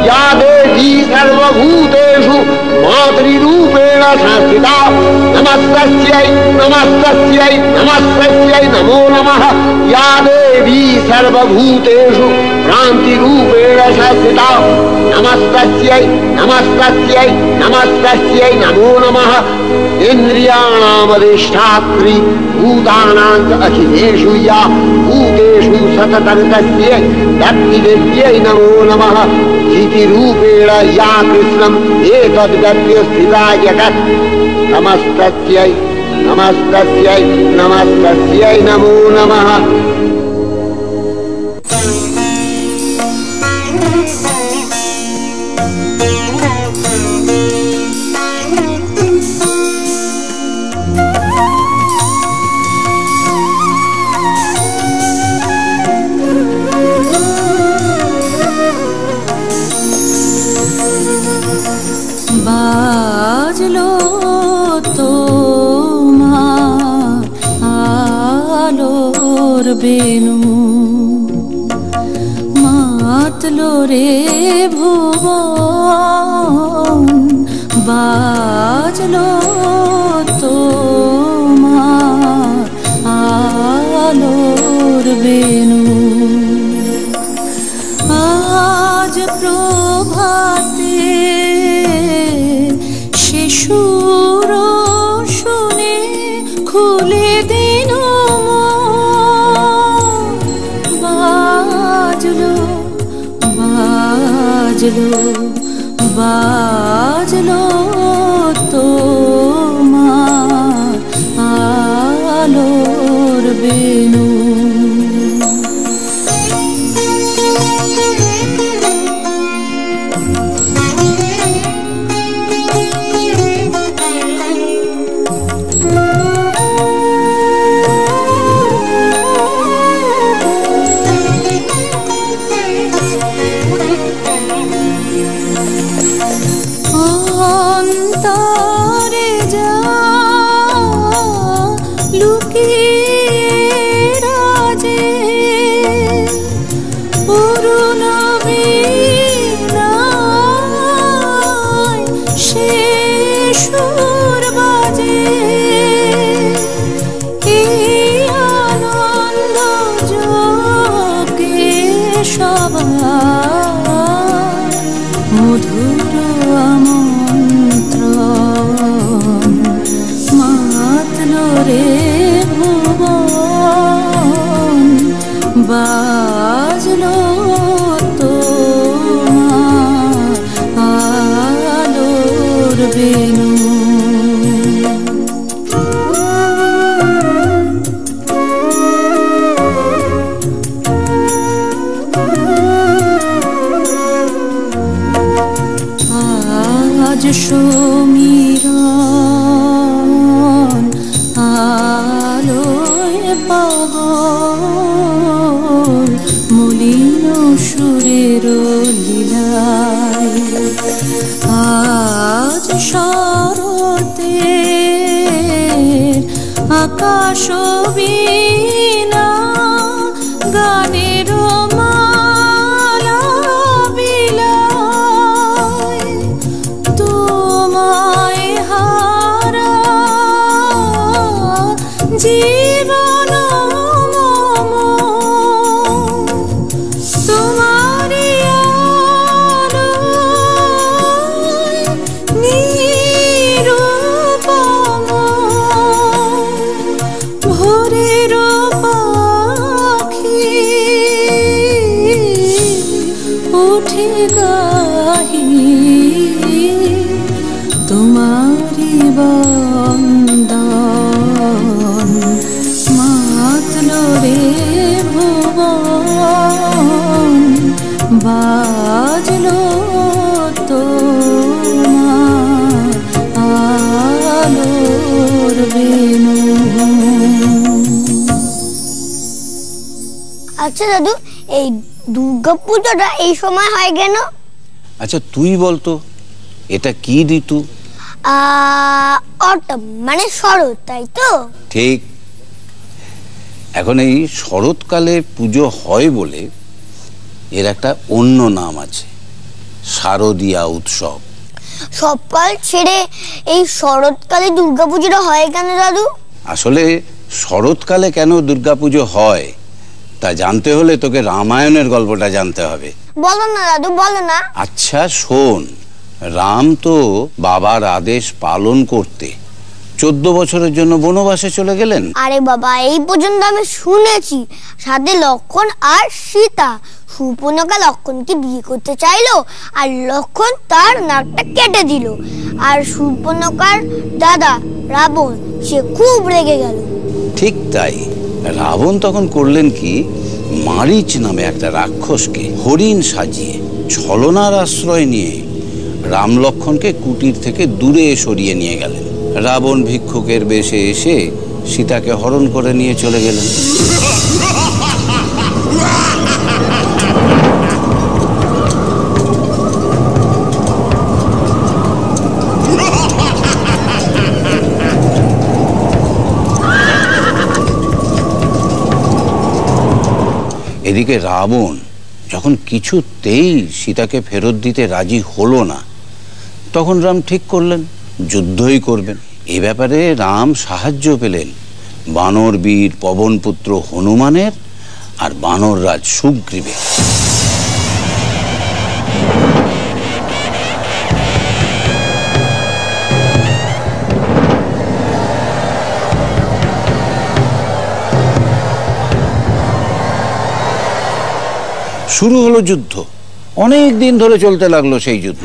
या देवी सर्वभूतेषु मातृरूपेण संस्थिता नमस्तस्यै नमस्तस्यै नमस्तस्यै नमो नमः। या देवी सर्वभूतेषु भ्रान्तिरूपेण संस्थिता नमस्तस्यै नमस्तस्यै नमस्तस्यै नमो नमः। इन्द्रियाणामधिष्ठात्री भूतानां च अखिलेषु या भूतेषु सततं तस्यै भक्तिदेव्यै नमो नमः। चितिरूपेण या कृष्णम् एतद्गत्य स्थिता जगत् नमस्तस्यै नमस्तस्यै नमस्तस्यै नमो नमः। बाजलो তোমার আলোর বেনু মাতলো রে ভুবন বাজলো তোমার আলোর বেনু আজ প্রভাতে শিশুর বাজলো তোমার আলোর বেনু। অন্তরে যা লুকিয়ে রাজে পুরন বীণায় সে সুর বাজে। এই আনন্দ যোগে সবার মধুর আমন্ত্রণ মাতলো রে ভুবন, বাজলো তোমার আলোর বেনু। আজ সমীরণ আলোয় পাগল মলিন সুরের লীলায়। আজ শরতের আকাশ বীণা গানের মালা বিলায়। তোমায় হারা জীবন মম তোমারি আলোয় নিরূপম। ভোরের পাখি উঠে গাহি তোমারি বন্দন, মাতলো রে ভুবন, বাজলো তোমার আলোর বেনু। আচ্ছা দাদু, এই দুর্গা পুজোটা এই সময় হয় কেন? আচ্ছা তুই বলতো এটা কি ঋতু? অটম মানে শরৎ, তাই তো? ঠিক। এখন এই শরৎকালে পুজো হয় বলে এর একটা অন্য নাম আছে, শারদীয়া উৎসব। সব কাল ছেড়ে এই শরৎকালে দুর্গাপুজোটা হয় কেন দাদু? আসলে শরৎকালে কেন দুর্গাপুজো হয় তা জানতে হলে তোকে রামায়ণের গল্পটা জানতে হবে। বলো না দাদু, বলো না। আচ্ছা শোন, রাম তো বাবার আদেশ পালন করতে 14 বছরের জন্য বনবাসে চলে গেলেন। আরে বাবা, এই পর্যন্ত আমি শুনেছি সাথে লক্ষণ আর সীতা। সুপর্ণকা লক্ষণকে বিয়ে করতে চাইলো আর লক্ষণ তার নাকটা কেটে দিল। আর সুপর্ণকার দাদা রাবণ সে খুব রেগে গেল। ঠিক তাই, রাবণ তখন করলেন কি, মারিচ নামে একটা রাক্ষসকে হরিণ সাজিয়ে ছলনার আশ্রয় নিয়ে রাম লক্ষণকে কুটির থেকে দূরে সরিয়ে নিয়ে গেলেন। রাবণ ভিক্ষুকের বেশে এসে সীতাকে হরণ করে নিয়ে চলে গেলেন। এদিকে রাবণ যখন কিছুতেই সীতাকে ফেরত দিতে রাজি হলো না, তখন রাম ঠিক করলেন যুদ্ধই করবেন। এ ব্যাপারে রাম সাহায্য পেলেন বানর বীর পবনপুত্র হনুমানের আর বানর রাজ সুগ্রীবের। শুরু হলো যুদ্ধ। অনেক দিন ধরে চলতে লাগলো সেই যুদ্ধ।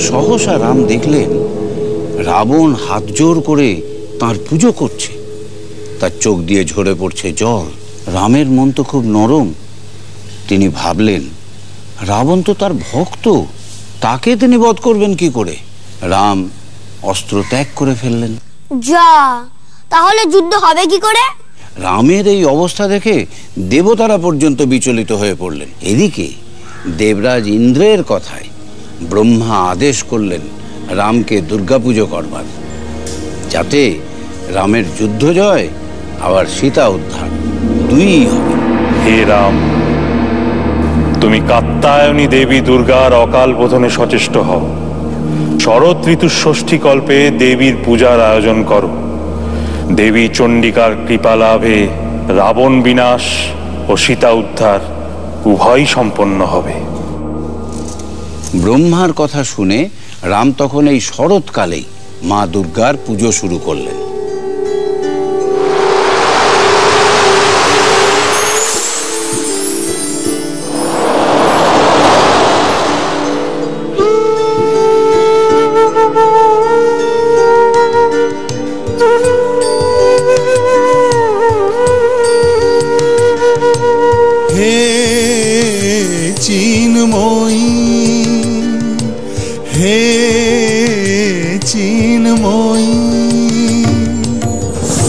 সহসা রাম দেখলেন রাবণ হাত জোর করে তার পুজো করছে, তার চোখ দিয়ে ঝরে পড়ছে জল। রামের মন তো খুব নরম। তিনি ভাবলেন, রাবণ তো তার ভক্ত, তাকে তিনি বধ করবেন কি করে? রাম অস্ত্র ত্যাগ করে ফেললেন। যা, তাহলে যুদ্ধ হবে কি করে? রামের এই অবস্থা দেখে দেবতারা পর্যন্ত বিচলিত হয়ে পড়লেন। এদিকে দেবরাজ ইন্দ্রের কথায় ব্রহ্মা আদেশ করলেন রামকে দুর্গাপুজো করবার, যাতে রামের যুদ্ধ জয় আবার সীতা উদ্ধার দুই হবে। হে রাম, তুমি কাত্যায়নী দেবী দুর্গার অকাল বোধনে সচেষ্ট হও। শরৎ ঋতুর ষষ্ঠী কল্পে দেবীর পূজার আয়োজন করো। দেবী চণ্ডিকার কৃপা লাভে রাবণ বিনাশ ও সীতা উদ্ধার উভয়ই সম্পন্ন হবে। ব্রহ্মার কথা শুনে রাম তখন এই শরৎকালেই মা দুর্গার পুজো শুরু করলেন।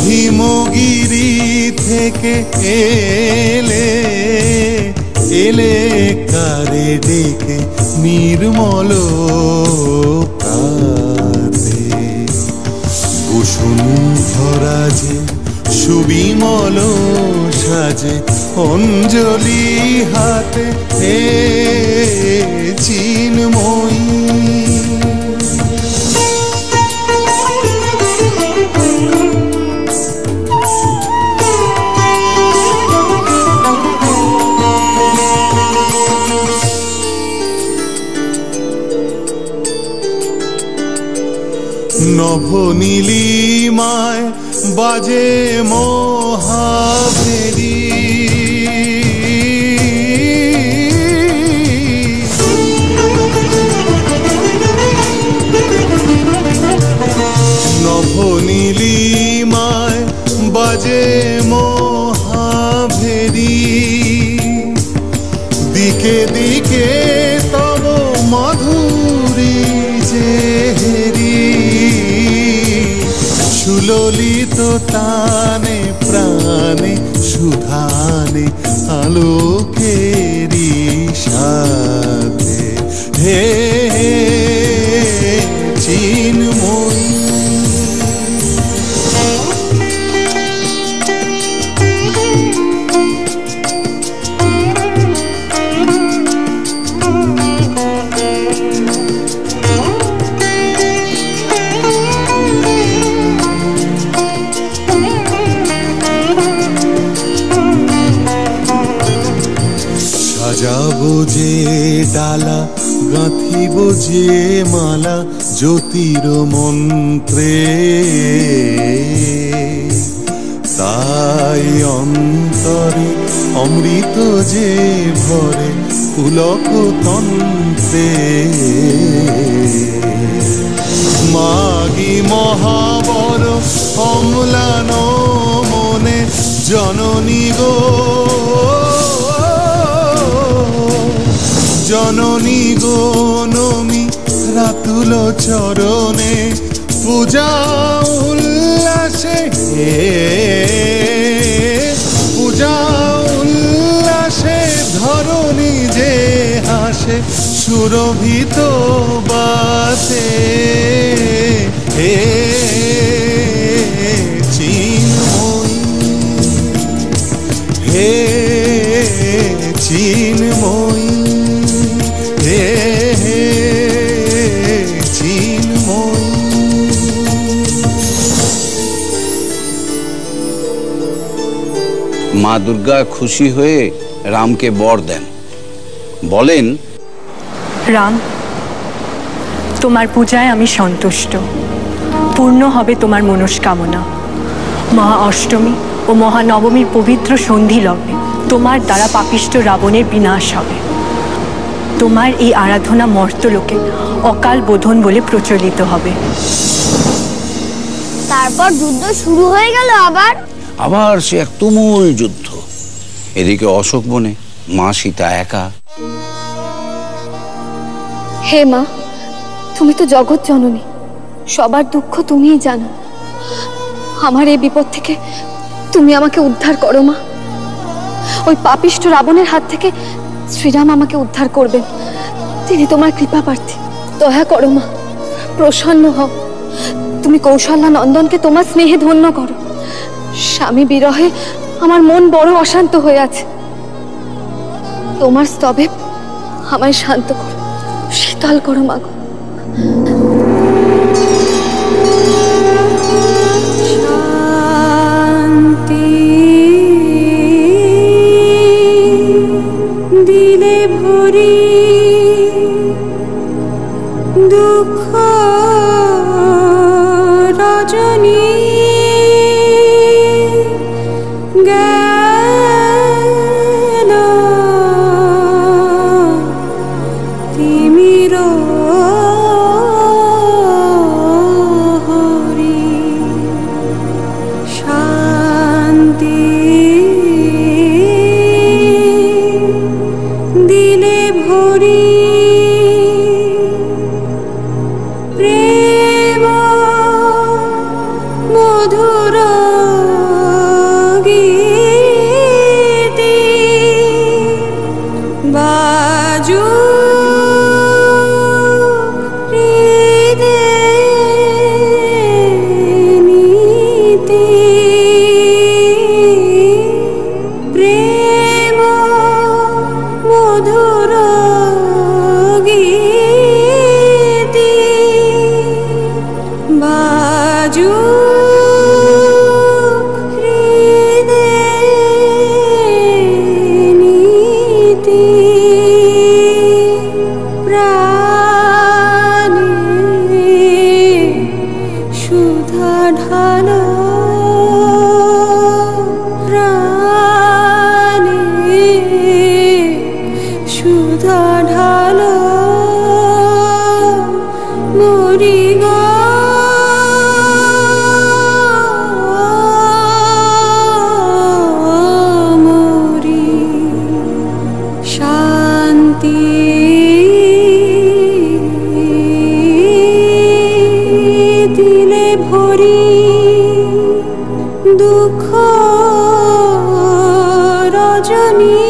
হিমগিরি থেকে এলে কারে ডেকে নির্মল প্রাতে, বসুন্ধরা যে সুবিমল সাজে অঞ্জলি হাতে চিন্ময়ী। নভনীলিমায় বাজে মহাভেরি, নভনীলিমায় বাজে মহাভেরি, দিকে দিকে তব মাধুরী যে হেরি, সুললিত তানে প্রাণে সুধানে আলোকেরি সাথে হে চিন্ময়ী। সাজাবো যে ডালা, গাঁথিব যে মালা জ্যোতির মন্ত্রে, তাই অন্তরে অমৃত যে ভরে পুলক তন্ত্রে, মাগি মহাবর অম্লান মনে জননী গো, জননী গো নমি রাতুল চরণে পূজা উল্লাসে, পূজা উল্লাসে ধরণী যে হাসে সুরভিত বাসে হে চিন্ময়ী, হে চিন্ময়ী, মা দুর্গা খুশি হয়ে রামকে বর দেন, বলেন, রাম, তোমার পূজায় আমি সন্তুষ্ট। পূর্ণ হবে তোমার মনস্কামনা। মহা অষ্টমী ও মহানবমীর পবিত্র সন্ধি লগ্নে তোমার দ্বারা পাপিষ্ট রাবণের বিনাশ হবে। তোমার এই আরাধনা মর্তলোকে অকাল বোধন বলে প্রচলিত হবে। তারপর যুদ্ধ শুরু হয়ে গেল আবার। আবার সে এক তুমুল যুদ্ধ। এদিকে অশোক বনে মা সীতা একা। হে মা, তুমি তো জগৎ জননী, সবার দুঃখ তুমিই জানো। আমার এই বিপদ থেকে তুমি আমাকে উদ্ধার করো মা। ওই পাপিষ্ঠ রাবণের হাত থেকে শ্রীরাম আমাকে উদ্ধার করবেন। তিনি তোমার কৃপা প্রার্থী, দয়া করো মা, প্রসন্ন হও। তুমি কৌশল্যা নন্দনকে তোমার স্নেহে ধন্য করো। স্বামী বিরহে আমার মন বড় অশান্ত হয়ে আছে। তোমার স্তবে আমায় শান্ত করো, শীতল করো মা গো। শান্তি দিলে ভরি দুঃখ রজনী গেল তিমির হরি। শান্তি দিলে ভরি প্রেম মধুর গীতি বাজু নীতি প্রেম মধুর গীতি বাজু নীতি প্রাণে সুধা ঢালো প্রাণে সুধা ঢালো মরি গো মরি। শান্তি দিলে ভরি দুঃখ রজনী।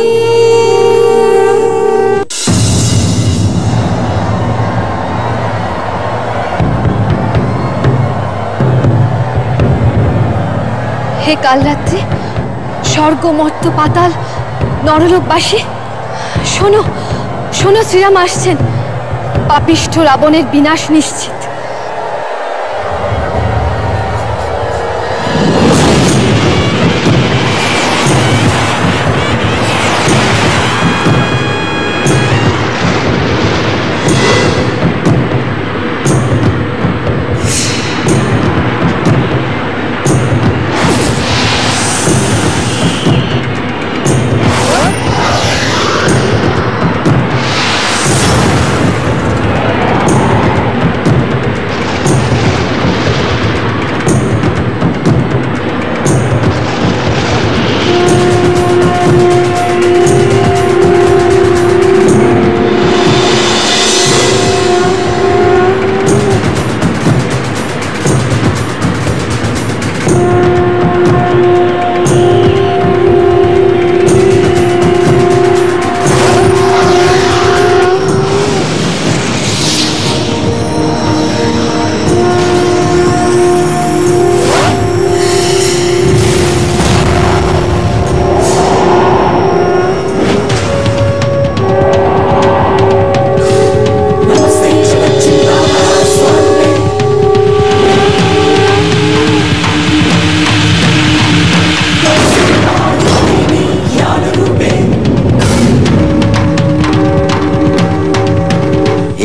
হে কাল রাত্রি, স্বর্গ মর্ত পাতাল নরলোকবাসী, শোনো শোনো, শ্রীরাম আসছেন। পাপিষ্ঠ রাবণের বিনাশ নিশ্চিত।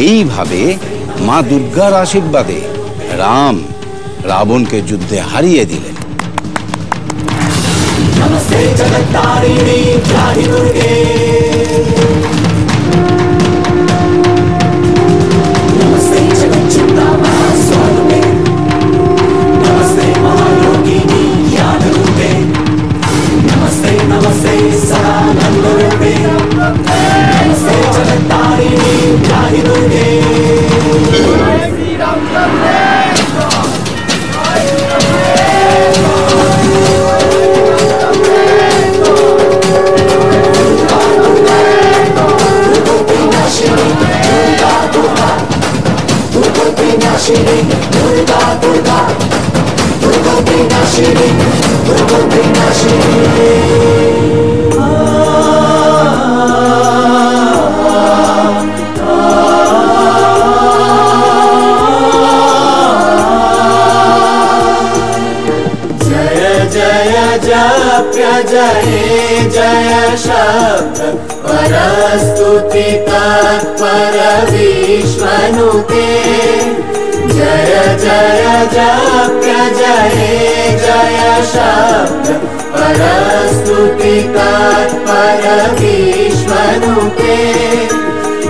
এইভাবে মা দুর্গার আশীর্বাদে রাম রাবণকে যুদ্ধে হারিয়ে দিলেন। नमस्ते जगत्तारिणी ध्याहि दुर्गे। जय दुर्गे जय जय शब्द परस्तुति तत्पर विश्वनुते जय जय जप्य जय जय शब्द परस्तुति तत्पर विश्वनुते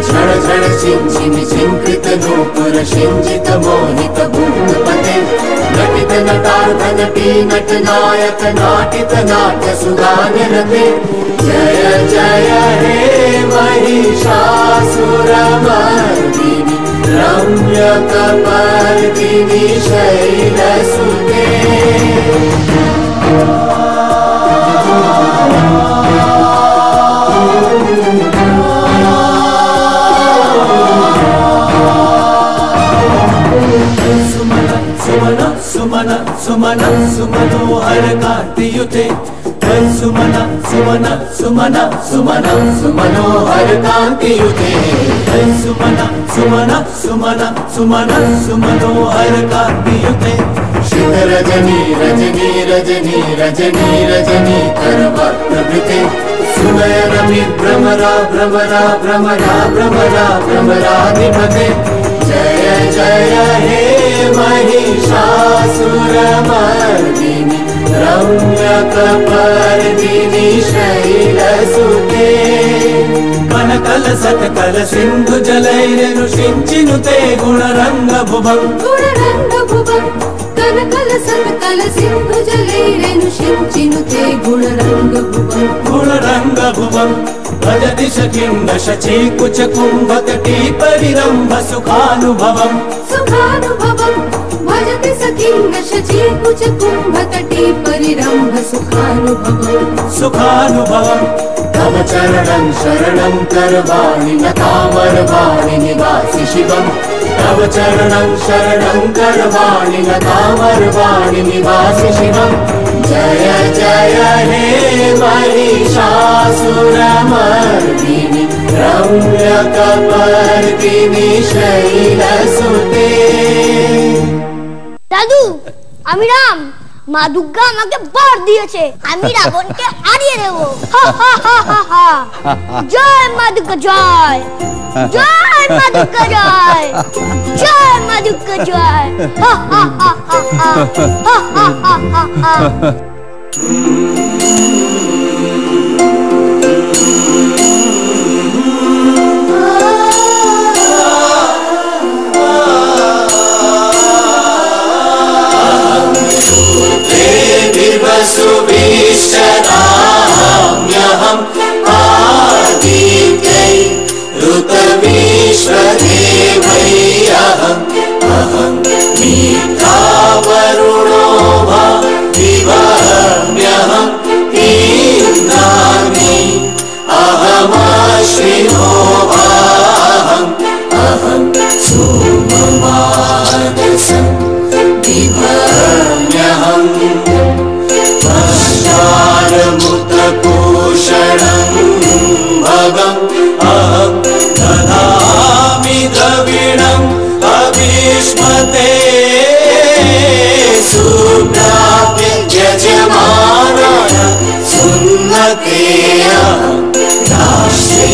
झड़ झड़ चिंचिन चिंकृत नूपुर शिंजित मोहित भूतपते नटित नटार्थ नटी नट नायक नाटित नाट्य सुगानिरते जय जय हे महिषासुरमर्दिनि रम्यकपर्दिनि शैलसुते सुमन सुमन सुमनोहर कांतियुते सुमन सुमन सुमन सुमन सुमनोहर कांतियुते सुमन सुमन सुमन सुमन सुमनोहर कांतियुते शीत रजनी रजनी रजनी रजनी रजनी करवक्त्रभृते सुनयनमि भ्रमरा भ्रमरा भ्रमरा भ्रमरा भ्रमराधिपते जय जय हे महिषासुरमर्दिनि रम्यकपर्दिनि शैलसुते कनकल सत्कल सिंधु जलैरनुषिञ्चिनुते गुणरंग भुवं कनकल सत्कल सिंधु जलैरनुषिञ्चिनुते गुणरंग भुवं भजति सखिंद शची कुच कुंभतटी परिरंभ सुखानुभवं भजति सखिंद शची कुच कुंभतटी परिरंभ सुखानुभवं तव चरणं शरणं करवाणि लतामरवाणि निवासि शिवं तव चरणं शरणं करवाणि लतामरवाणि निवासि शिवं जय जय हे महिषासुरमर्दिनि रम्यकपर्दिनि शैलसुते दादू আমি রাম মা দুর্গা আমাকে বর দিয়েছে আমি রাবণকে হারিয়ে দেব জয় মা দুর্গা জয় জয় মা দুর্গা জয় জয় মা দুর্গা জয় सुविष्टराम्यहम् आदित्यै ऋतविश्वदेवैरहम् अहं मित्रावरुणो वा विवहम्यहम् इन्द्राग्नि अहमश्विनो वाहम् अहं सोममानसं विवहम्यहम् मुतपोषणं भगम् अहं ददामि द्रविणम् अभीष्मते सुप्राप्य यजमानाय सुन्नते राष्ट्रे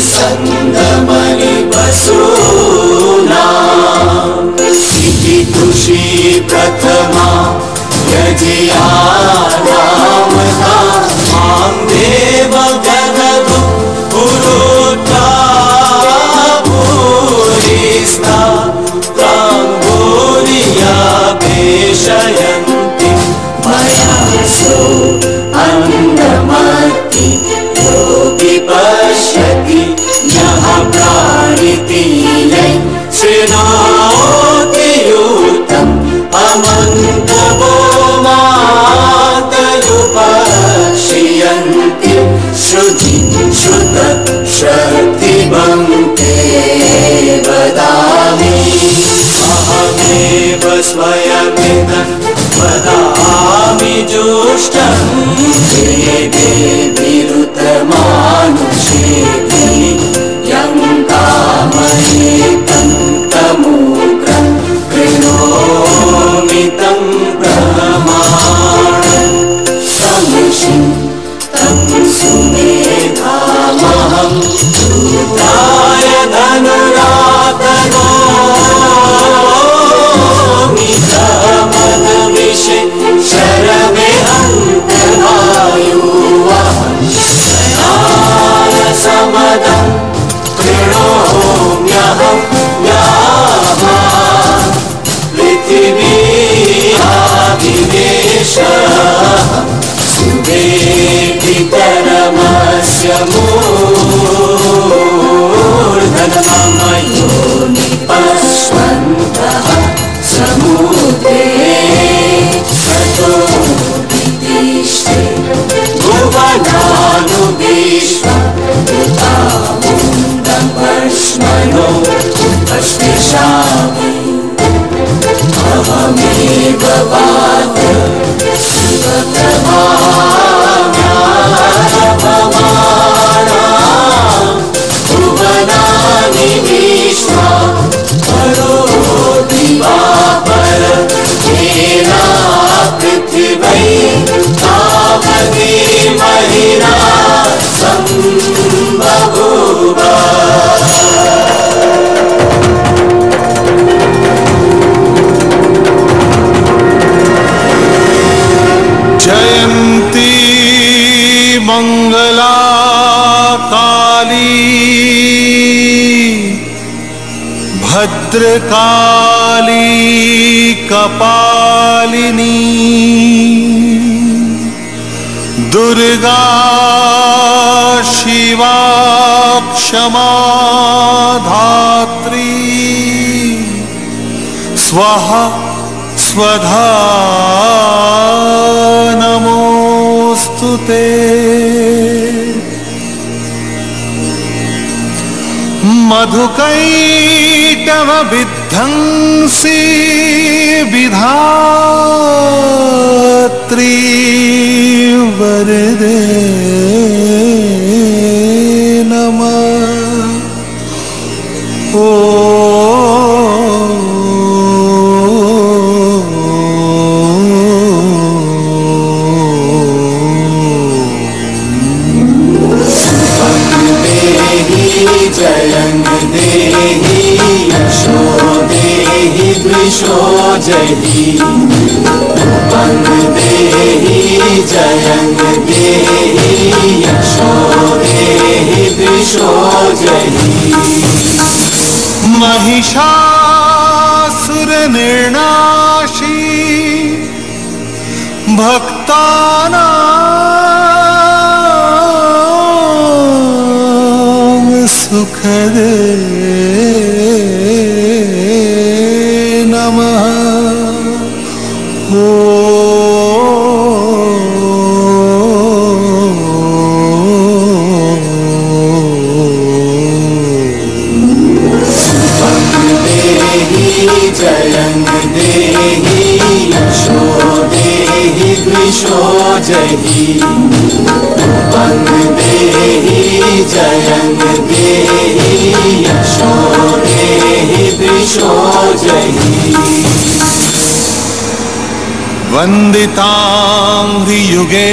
सन्दमनि वसूनाम् इति तुषी प्रथमा यजयानामता मां देव जगदु पुरुता भूरिस्ता प्राङ्गोलिया पेशयन्ति मया सो अन्नमति योगि पश्यति यः मूर्धन्यमूर्धनममयोनिपश्वन्तः समुद्रे ततो विदिष्टे भुवनानुविश्वा मुण्डपश्मनो पश्मिषामि अहमेव पात्र शिवप्रभाव्यारभमाणा भुवनानि विश्वा करोति वापर हेरा पृथिवी तावती महिना सम्बभूव जयन्ती मंगला काली भद्रकाली कपालिनी दुर्गा शिवा क्षमा धात्री स्वाहा स्वधा नमोस्तुते मधुकैटभ विध्वंसी विधात्री वरदे नमः ओ जयं देहि यशो देहि द्विषो जहि रूपं देहि जयं देहि यशो देहि द्विषो जहि महिषासुर निर्नाशी भक्तानां सुखदे नमः ओ जयं देहि यशो देहि द्विषो जहि रूपं देहि जयं देहि यशो देहि द्विषो जहि वन्दितां ह्रियुगे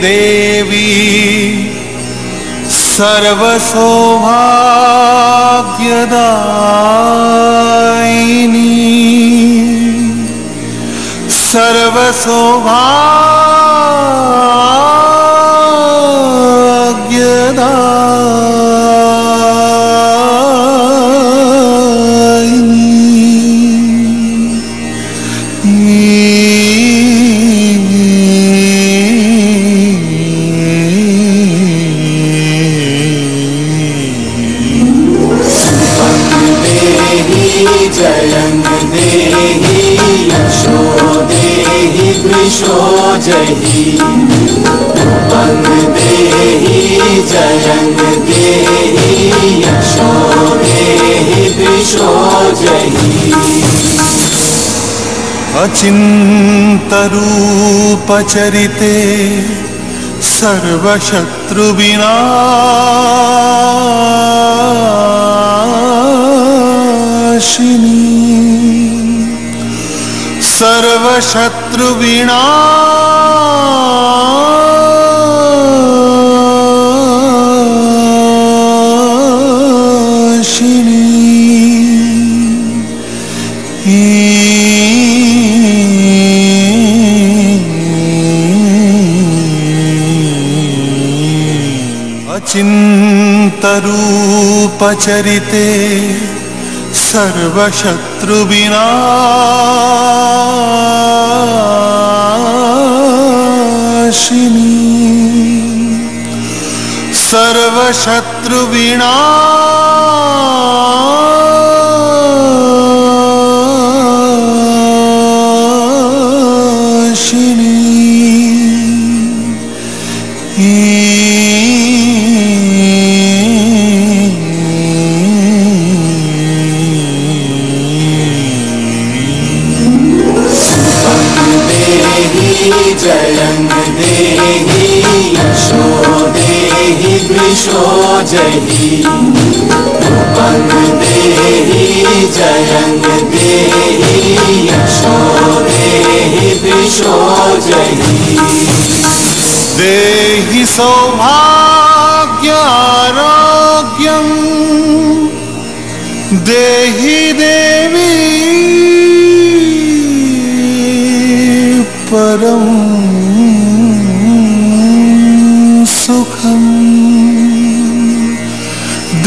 देवी सर्वसौभाग्यदायिनी जयं देहि यशो देहि द्विषो जहि रूपं देहि जयं देहि यशो देहि द्विषो जहि अचिन्तरूपचरिते सर्वशत्रुविनाशिनी सर्वशत्रुविनाशिनी अचिन्तरूपचरिते सर्वशत्रुविनाशिनी सर्वशत्रु विनाशिनी जयंग देहि यशो देहि वृषो जहि रूपंग देहि जयंग देहि यशो देहि वृषो जहि देहि सौभाग्यारोग्यं देहि देवी परम सुखम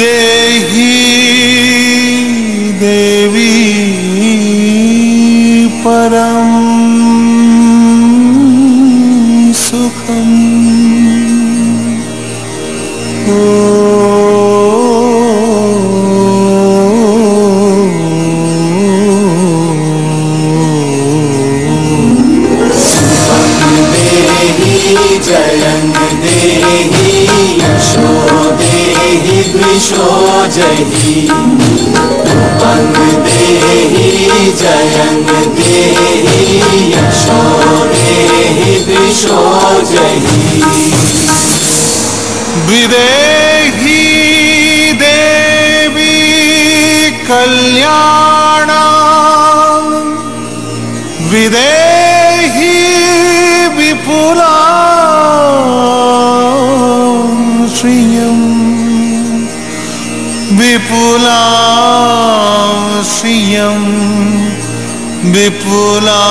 देहि देवी परम सुखम जयंग देहि यशो देहि वृषो जहि रूपंग देहि जयंग देहि यशो देहि वृषो जहि विदेहि देवी कल्याणा विदेहि विपुला श्रियं विपुला श्रियं विपुला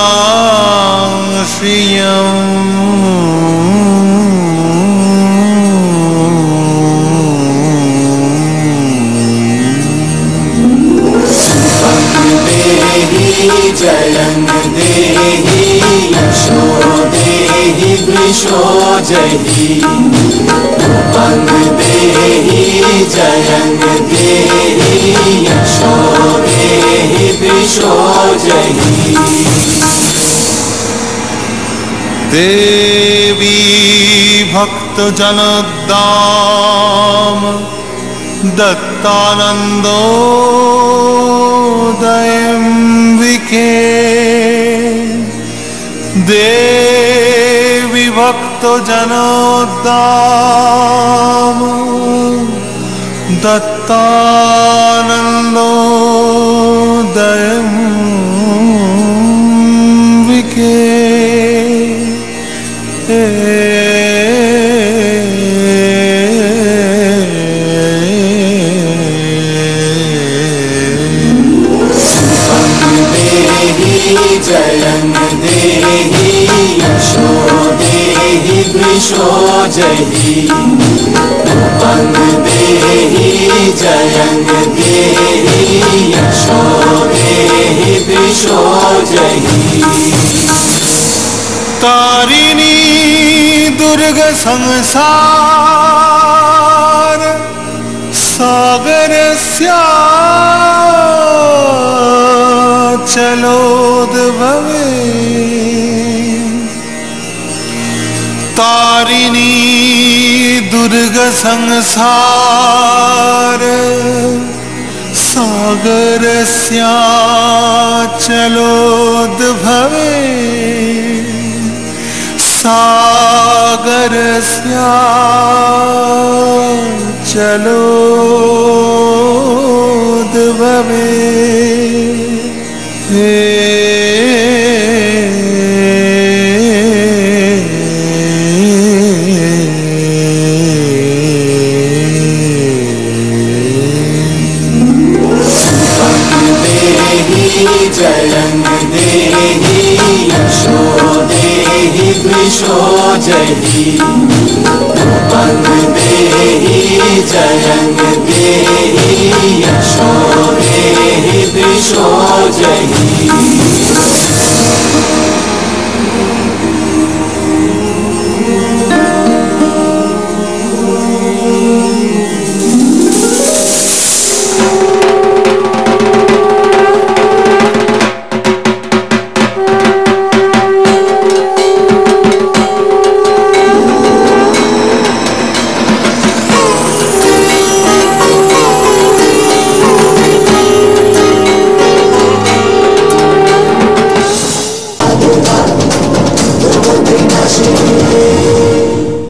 श्रियं जयंग देहि यशो देहि वृषो जहि रूपंग देहि जयंग देहि यशो देहि वृषो जहि देवी भक्तजनोद्दाम दत्तानन्दोदयम्बिके देवी भक्तजनोद्दाम दत्तानन्दोदयम्बिके जयंग देहि यशो देहि वृषो जहि रूपंग देहि जयंग देहि यशो देहि वृषो जहि तारिणी दुर्ग संसार सागरस्या चलोद्भवे तारिणी दुर्ग संसार सागरस्या चलोद्भवे सागरस्या चलो